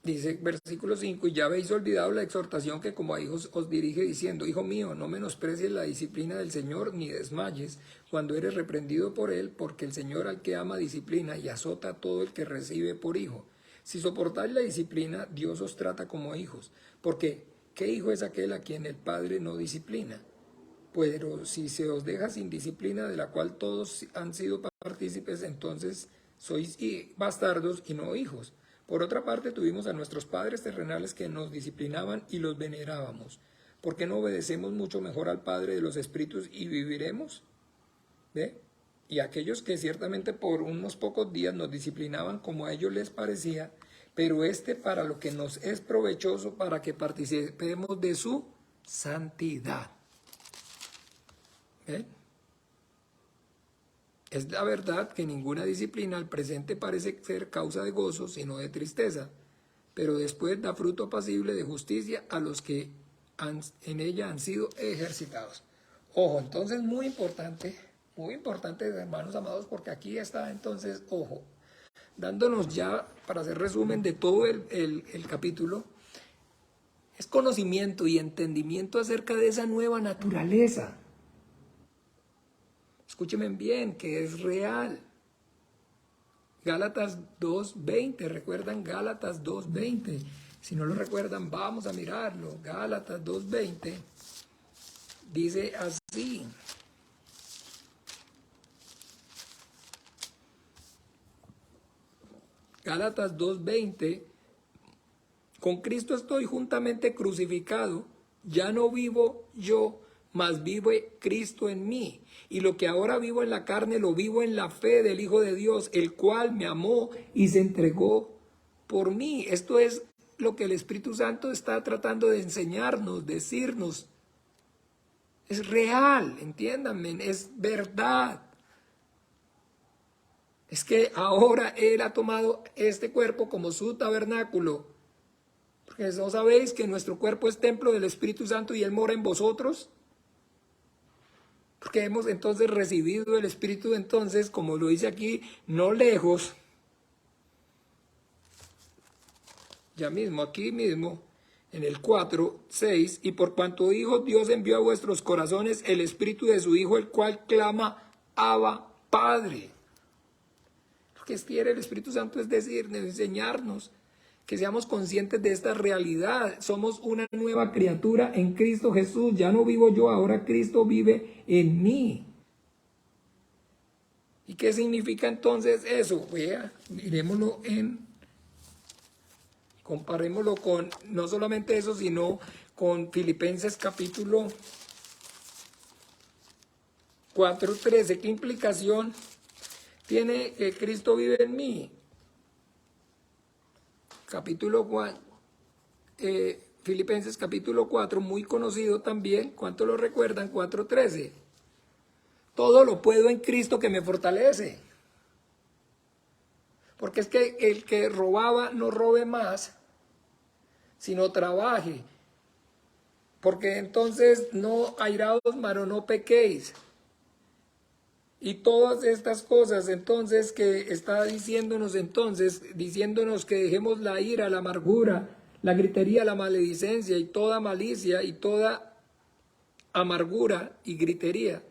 Dice versículo 5, y ya habéis olvidado la exhortación que como a hijos os dirige diciendo, hijo mío, no menosprecies la disciplina del Señor, ni desmayes cuando eres reprendido por él, porque el Señor al que ama disciplina y azota a todo el que recibe por hijo. Si soportáis la disciplina, Dios os trata como hijos, porque ¿qué hijo es aquel a quien el Padre no disciplina? Pero si se os deja sin disciplina, de la cual todos han sido partícipes, entonces sois bastardos y no hijos. Por otra parte, tuvimos a nuestros padres terrenales que nos disciplinaban y los venerábamos. ¿Por qué no obedecemos mucho mejor al Padre de los Espíritus y viviremos? ¿Ve? Y aquellos que ciertamente por unos pocos días nos disciplinaban como a ellos les parecía, pero para lo que nos es provechoso, para que participemos de su santidad. ¿Ve? Es la verdad que ninguna disciplina al presente parece ser causa de gozo, sino de tristeza, pero después da fruto apacible de justicia a los que en ella han sido ejercitados. Ojo, entonces muy importante, hermanos amados, porque aquí está entonces, ojo, dándonos ya, para hacer resumen de todo el capítulo, es conocimiento y entendimiento acerca de esa nueva naturaleza. Escúchenme bien, que es real. Gálatas 2:20, ¿recuerdan Gálatas 2:20? Si no lo recuerdan, vamos a mirarlo. Gálatas 2:20 dice así. Gálatas 2:20, con Cristo estoy juntamente crucificado, ya no vivo yo, mas vive Cristo en mí. Y lo que ahora vivo en la carne, lo vivo en la fe del Hijo de Dios, el cual me amó y se entregó por mí. Esto es lo que el Espíritu Santo está tratando de enseñarnos, decirnos. Es real, entiéndanme, es verdad. Es que ahora Él ha tomado este cuerpo como su tabernáculo. Porque ¿no sabéis que nuestro cuerpo es templo del Espíritu Santo y Él mora en vosotros? Porque hemos entonces recibido el Espíritu, entonces, como lo dice aquí, no lejos, ya mismo, aquí mismo, en el 4:6, y por cuanto hijos Dios envió a vuestros corazones el Espíritu de su Hijo, el cual clama, Abba, Padre. Lo que quiere el Espíritu Santo es decirnos, enseñarnos, que seamos conscientes de esta realidad. Somos una nueva criatura en Cristo Jesús. Ya no vivo yo, ahora Cristo vive en mí. ¿Y qué significa entonces eso? Vea, miremoslo comparémoslo con, no solamente eso, sino con Filipenses capítulo 4:13. ¿Qué implicación tiene que Cristo vive en mí? Filipenses capítulo 4, muy conocido también. ¿Cuánto lo recuerdan? 4:13. Todo lo puedo en Cristo que me fortalece. Porque es que el que robaba no robe más, sino trabaje. Porque entonces no airaos, pero no pequéis. Y todas estas cosas entonces que está diciéndonos que dejemos la ira, la amargura, la gritería, la maledicencia y toda malicia y toda amargura y gritería.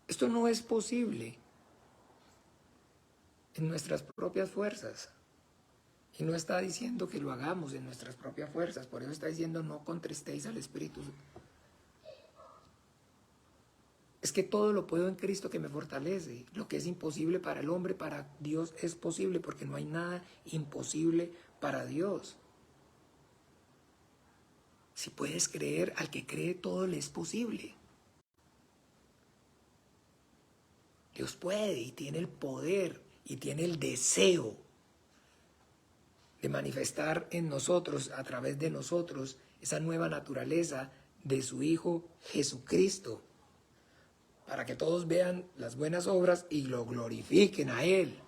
Esto no es posible en nuestras propias fuerzas. Y no está diciendo que lo hagamos en nuestras propias fuerzas. Por eso está diciendo no contristéis al Espíritu. Es que todo lo puedo en Cristo que me fortalece. Lo que es imposible para el hombre, para Dios es posible, porque no hay nada imposible para Dios. Si puedes creer, al que cree todo le es posible. Dios puede y tiene el poder y tiene el deseo de manifestar en nosotros, a través de nosotros, esa nueva naturaleza de su Hijo Jesucristo, para que todos vean las buenas obras y lo glorifiquen a Él.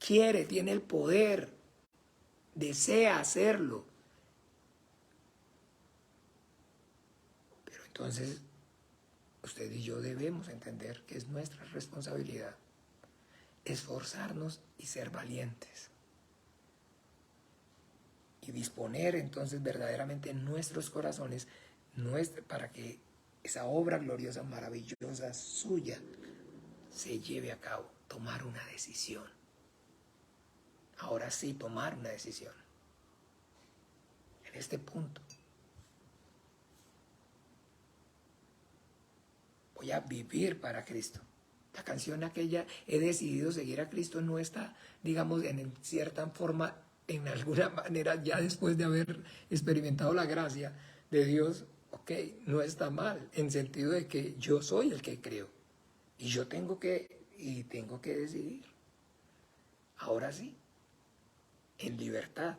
Quiere, tiene el poder, desea hacerlo. Pero entonces, usted y yo debemos entender que es nuestra responsabilidad esforzarnos y ser valientes. Y disponer entonces verdaderamente en nuestros corazones para que esa obra gloriosa, maravillosa, suya, se lleve a cabo. Tomar una decisión. Ahora sí, tomar una decisión. En este punto. Voy a vivir para Cristo. La canción aquella, he decidido seguir a Cristo, no está, digamos, en cierta forma, en alguna manera, ya después de haber experimentado la gracia de Dios, ok, no está mal, en sentido de que yo soy el que creo. Y yo tengo que decidir. Ahora sí, en libertad.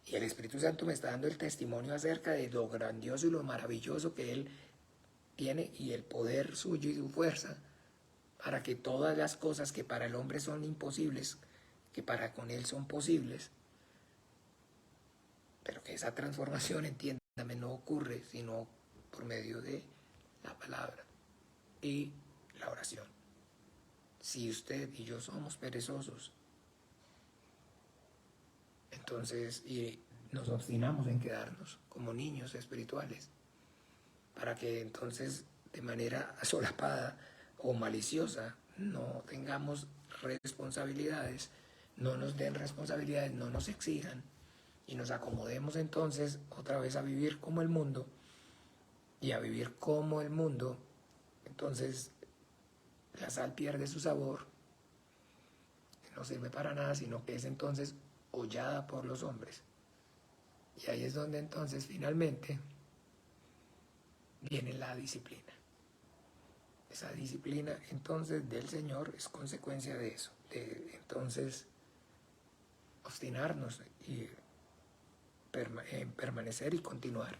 Y el Espíritu Santo me está dando el testimonio acerca de lo grandioso y lo maravilloso que Él tiene y el poder suyo y su fuerza para que todas las cosas que para el hombre son imposibles, que para con Él son posibles, pero que esa transformación, entiéndame, no ocurre sino por medio de la palabra y la oración. Si usted y yo somos perezosos, entonces, y nos obstinamos en quedarnos como niños espirituales, para que entonces de manera solapada o maliciosa no tengamos responsabilidades, no nos den responsabilidades, no nos exijan y nos acomodemos entonces otra vez a vivir como el mundo, y a vivir como el mundo, entonces la sal pierde su sabor, no sirve para nada, sino que es entonces hollada por los hombres. Y ahí es donde entonces finalmente viene la disciplina. Esa disciplina entonces del Señor es consecuencia de eso, de entonces obstinarnos y permanecer y continuar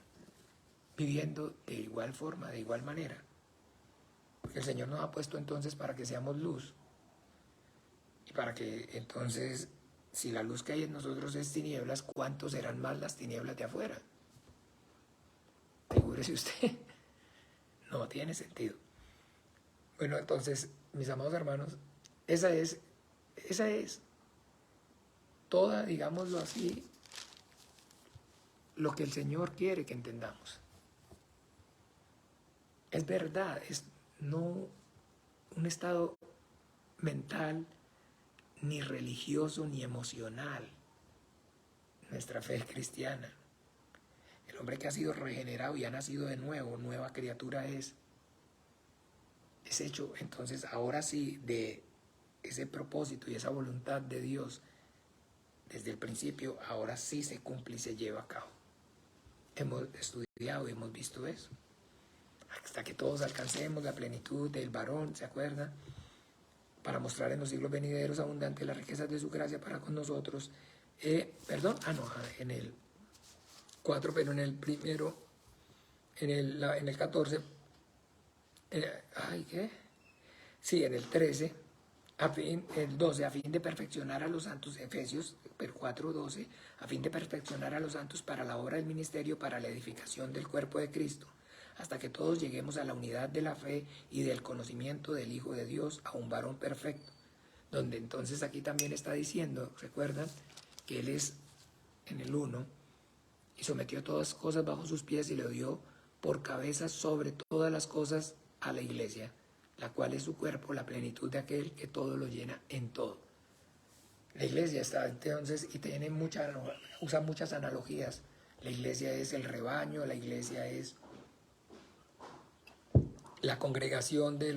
viviendo de igual forma, de igual manera. Porque el Señor nos ha puesto entonces para que seamos luz y para que entonces, si la luz que hay en nosotros es tinieblas, ¿cuánto serán más las tinieblas de afuera? Figúrese usted, no tiene sentido. Bueno, entonces, mis amados hermanos, esa es toda, digámoslo así, lo que el Señor quiere que entendamos. Es verdad, es no un estado mental, ni religioso, ni emocional. Nuestra fe es cristiana. El hombre que ha sido regenerado y ha nacido de nuevo, nueva criatura es hecho, entonces, ahora sí, de ese propósito y esa voluntad de Dios desde el principio, ahora sí se cumple y se lleva a cabo. Hemos estudiado y hemos visto eso. Hasta que todos alcancemos la plenitud del varón, ¿se acuerdan? Para mostrar en los siglos venideros abundante las riquezas de su gracia para con nosotros. En el 4, pero en el primero, en el 14, Sí, en el 13, el 12, a fin de perfeccionar a los santos, Efesios 4:12, a fin de perfeccionar a los santos para la obra del ministerio, para la edificación del cuerpo de Cristo, hasta que todos lleguemos a la unidad de la fe y del conocimiento del Hijo de Dios, a un varón perfecto. Donde entonces aquí también está diciendo, ¿recuerdan? Que Él es en el 1, y sometió todas las cosas bajo sus pies y le dio por cabeza sobre todas las cosas a la iglesia, la cual es su cuerpo, la plenitud de aquel que todo lo llena en todo. La iglesia está entonces, y usa muchas analogías. La iglesia es el rebaño, la iglesia es la congregación de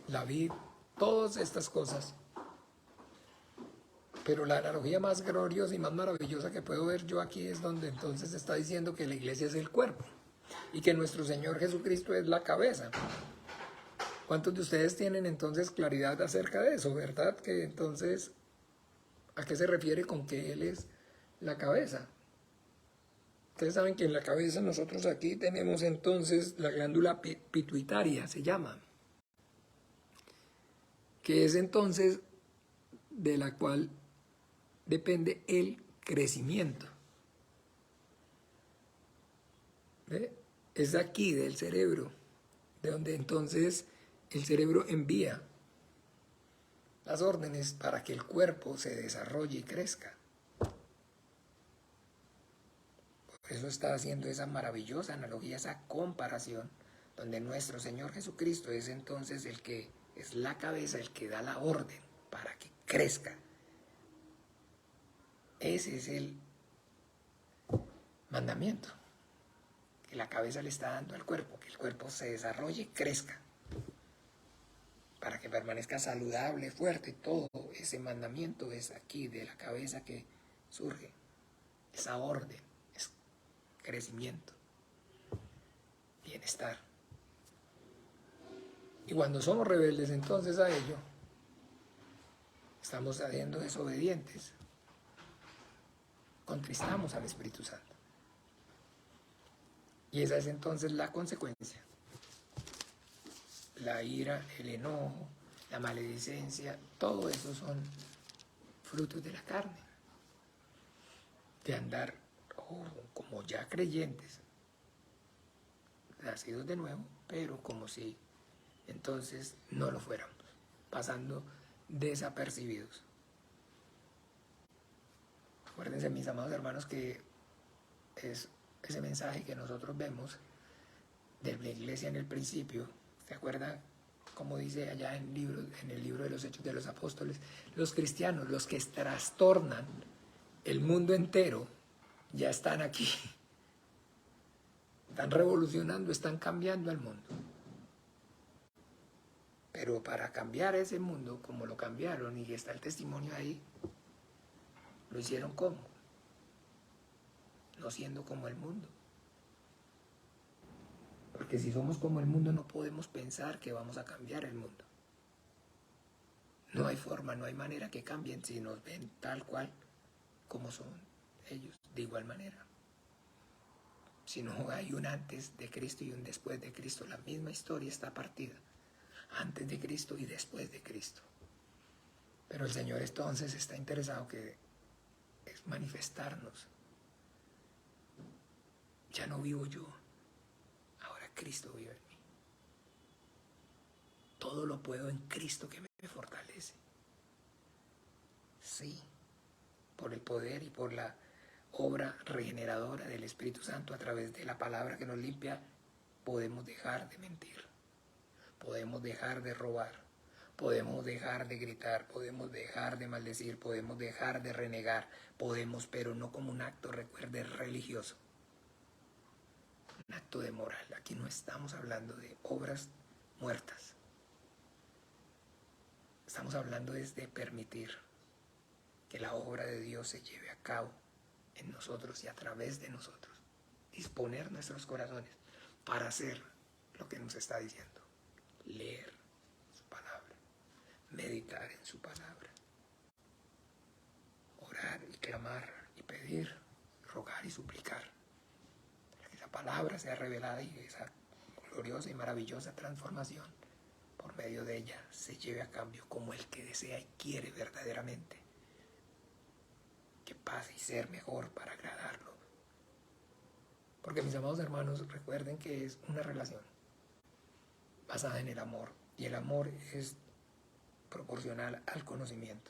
la vid, todas estas cosas Pero la analogía más gloriosa y más maravillosa que puedo ver yo aquí es donde entonces está diciendo que la iglesia es el cuerpo y que nuestro Señor Jesucristo es la cabeza. ¿Cuántos de ustedes tienen entonces claridad acerca de eso, verdad? Que entonces, ¿a qué se refiere con que Él es la cabeza? Ustedes saben que en la cabeza nosotros aquí tenemos entonces la glándula pituitaria, se llama, que es entonces de la cual depende el crecimiento. ¿Ve? Es aquí del cerebro, de donde entonces el cerebro envía las órdenes para que el cuerpo se desarrolle y crezca. Por eso está haciendo esa maravillosa analogía, esa comparación, donde nuestro Señor Jesucristo es entonces el que es la cabeza, el que da la orden para que crezca. Ese es el mandamiento que la cabeza le está dando al cuerpo, que el cuerpo se desarrolle y crezca, para que permanezca saludable, fuerte. Todo ese mandamiento es aquí de la cabeza que surge, esa orden, es crecimiento, bienestar. Y cuando somos rebeldes entonces a ello, estamos siendo desobedientes, contristamos al Espíritu Santo. Y esa es entonces la consecuencia. La ira, el enojo, la maledicencia, todo eso son frutos de la carne. De andar como ya creyentes, nacidos de nuevo, pero como si entonces no lo fuéramos, pasando desapercibidos. Acuérdense, mis amados hermanos, que es ese mensaje que nosotros vemos de la iglesia en el principio. ¿Se acuerdan? Como dice allá en el libro de los Hechos de los Apóstoles, los cristianos, los que trastornan el mundo entero, ya están aquí. Están revolucionando, están cambiando el mundo. Pero para cambiar ese mundo, como lo cambiaron, y está el testimonio ahí, lo hicieron como, no siendo como el mundo. Porque si somos como el mundo, no podemos pensar que vamos a cambiar el mundo. No hay forma, no hay manera que cambien si nos ven tal cual como son ellos, de igual manera. Si no hay un antes de Cristo y un después de Cristo, la misma historia está partida, antes de Cristo y después de Cristo. Pero el Señor entonces está interesado que es manifestarnos. Ya no vivo yo, ahora Cristo vive en mí. Todo lo puedo en Cristo que me fortalece. Sí, por el poder y por la obra regeneradora del Espíritu Santo a través de la palabra que nos limpia, podemos dejar de mentir, podemos dejar de robar, podemos dejar de gritar, podemos dejar de maldecir, podemos dejar de renegar, podemos, pero no como un acto, recuerde, religioso, un acto de moral. Aquí no estamos hablando de obras muertas, estamos hablando de permitir que la obra de Dios se lleve a cabo en nosotros y a través de nosotros. Disponer nuestros corazones para hacer lo que nos está diciendo. Leer su palabra, meditar en su palabra, orar y clamar y pedir, rogar y suplicar, para que esa palabra sea revelada y esa gloriosa y maravillosa transformación por medio de ella se lleve a cambio como el que desea y quiere verdaderamente que pase y ser mejor para agradarlo. Porque mis amados hermanos, recuerden que es una relación basada en el amor, y el amor es proporcional al conocimiento.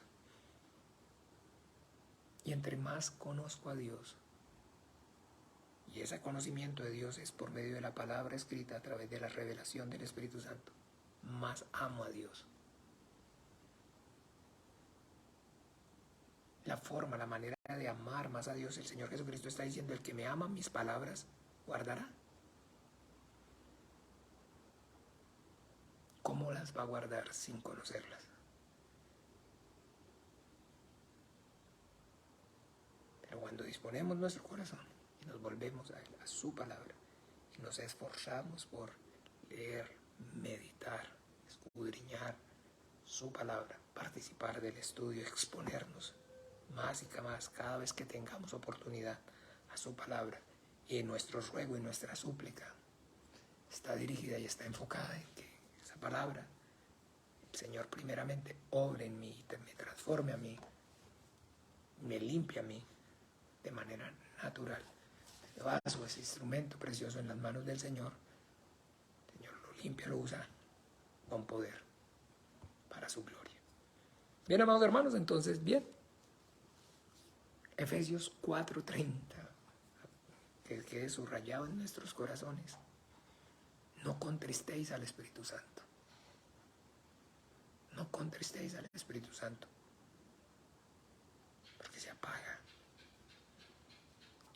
Y entre más conozco a Dios, y ese conocimiento de Dios es por medio de la palabra escrita a través de la revelación del Espíritu Santo, más amo a Dios. La forma, la manera de amar más a Dios, el Señor Jesucristo está diciendo: el que me ama, mis palabras guardará. ¿Cómo las va a guardar sin conocerlas? cuando disponemos nuestro corazón y nos volvemos a su palabra y nos esforzamos por leer, meditar, escudriñar su palabra, participar del estudio, exponernos más y más cada vez que tengamos oportunidad a su palabra, y nuestro ruego y nuestra súplica está dirigida y está enfocada en que esa palabra, el Señor primeramente obre en mí, me transforme a mí, me limpia a mí de manera natural. Ese vaso, ese instrumento precioso en las manos del Señor, el Señor lo limpia, lo usa con poder para su gloria. Bien, amados hermanos, entonces, bien. Efesios 4:30, que quede subrayado en nuestros corazones. No contristéis al Espíritu Santo. No contristéis al Espíritu Santo, porque se apaga.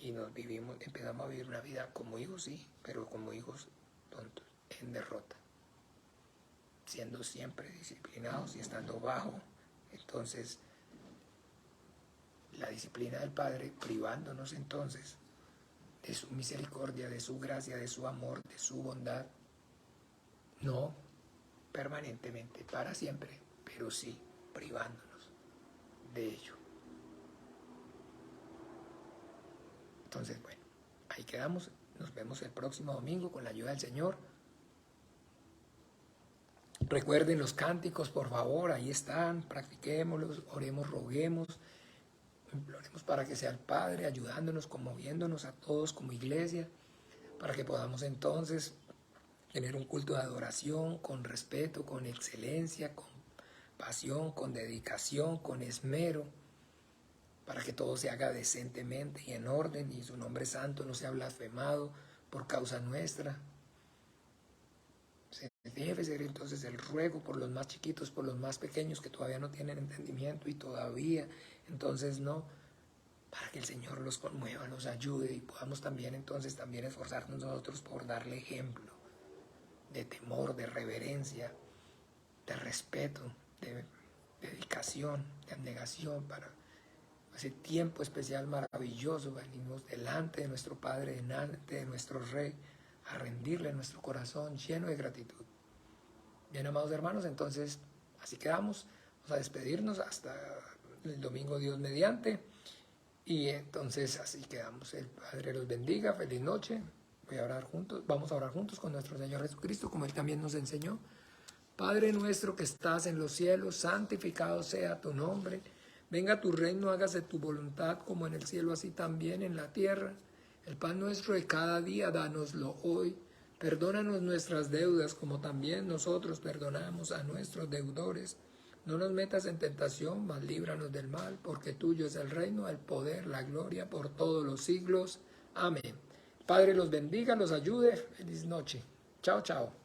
Y empezamos a vivir una vida como hijos, sí, pero como hijos tontos, en derrota. Siendo siempre disciplinados y estando bajo, entonces, la disciplina del Padre, privándonos entonces de su misericordia, de su gracia, de su amor, de su bondad, no permanentemente, para siempre, pero sí privándonos de ello. Entonces, bueno, ahí quedamos. Nos vemos el próximo domingo con la ayuda del Señor. Recuerden los cánticos, por favor, ahí están, practiquémoslos, oremos, roguemos, imploremos para que sea el Padre ayudándonos, conmoviéndonos a todos como iglesia, para que podamos entonces tener un culto de adoración con respeto, con excelencia, con pasión, con dedicación, con esmero, para que todo se haga decentemente y en orden y su nombre santo no sea blasfemado por causa nuestra. Se debe ser entonces el ruego por los más chiquitos, por los más pequeños que todavía no tienen entendimiento y todavía, entonces no, para que el Señor los conmueva, los ayude y podamos también entonces también esforzarnos nosotros por darle ejemplo de temor, de reverencia, de respeto, de dedicación, de abnegación para ese tiempo especial maravilloso. Venimos delante de nuestro Padre, delante de nuestro Rey, a rendirle nuestro corazón lleno de gratitud. Bien, amados hermanos, entonces así quedamos. Vamos a despedirnos hasta el domingo, Dios mediante. Y entonces así quedamos. El Padre los bendiga. Feliz noche. Vamos a orar juntos con nuestro Señor Jesucristo, como Él también nos enseñó. Padre nuestro que estás en los cielos, santificado sea tu nombre. Venga tu reino, hágase tu voluntad como en el cielo, así también en la tierra. El pan nuestro de cada día, dánoslo hoy. Perdónanos nuestras deudas, como también nosotros perdonamos a nuestros deudores. No nos metas en tentación, mas líbranos del mal, porque tuyo es el reino, el poder, la gloria, por todos los siglos. Amén. Padre los bendiga, los ayude. Feliz noche. Chao, chao.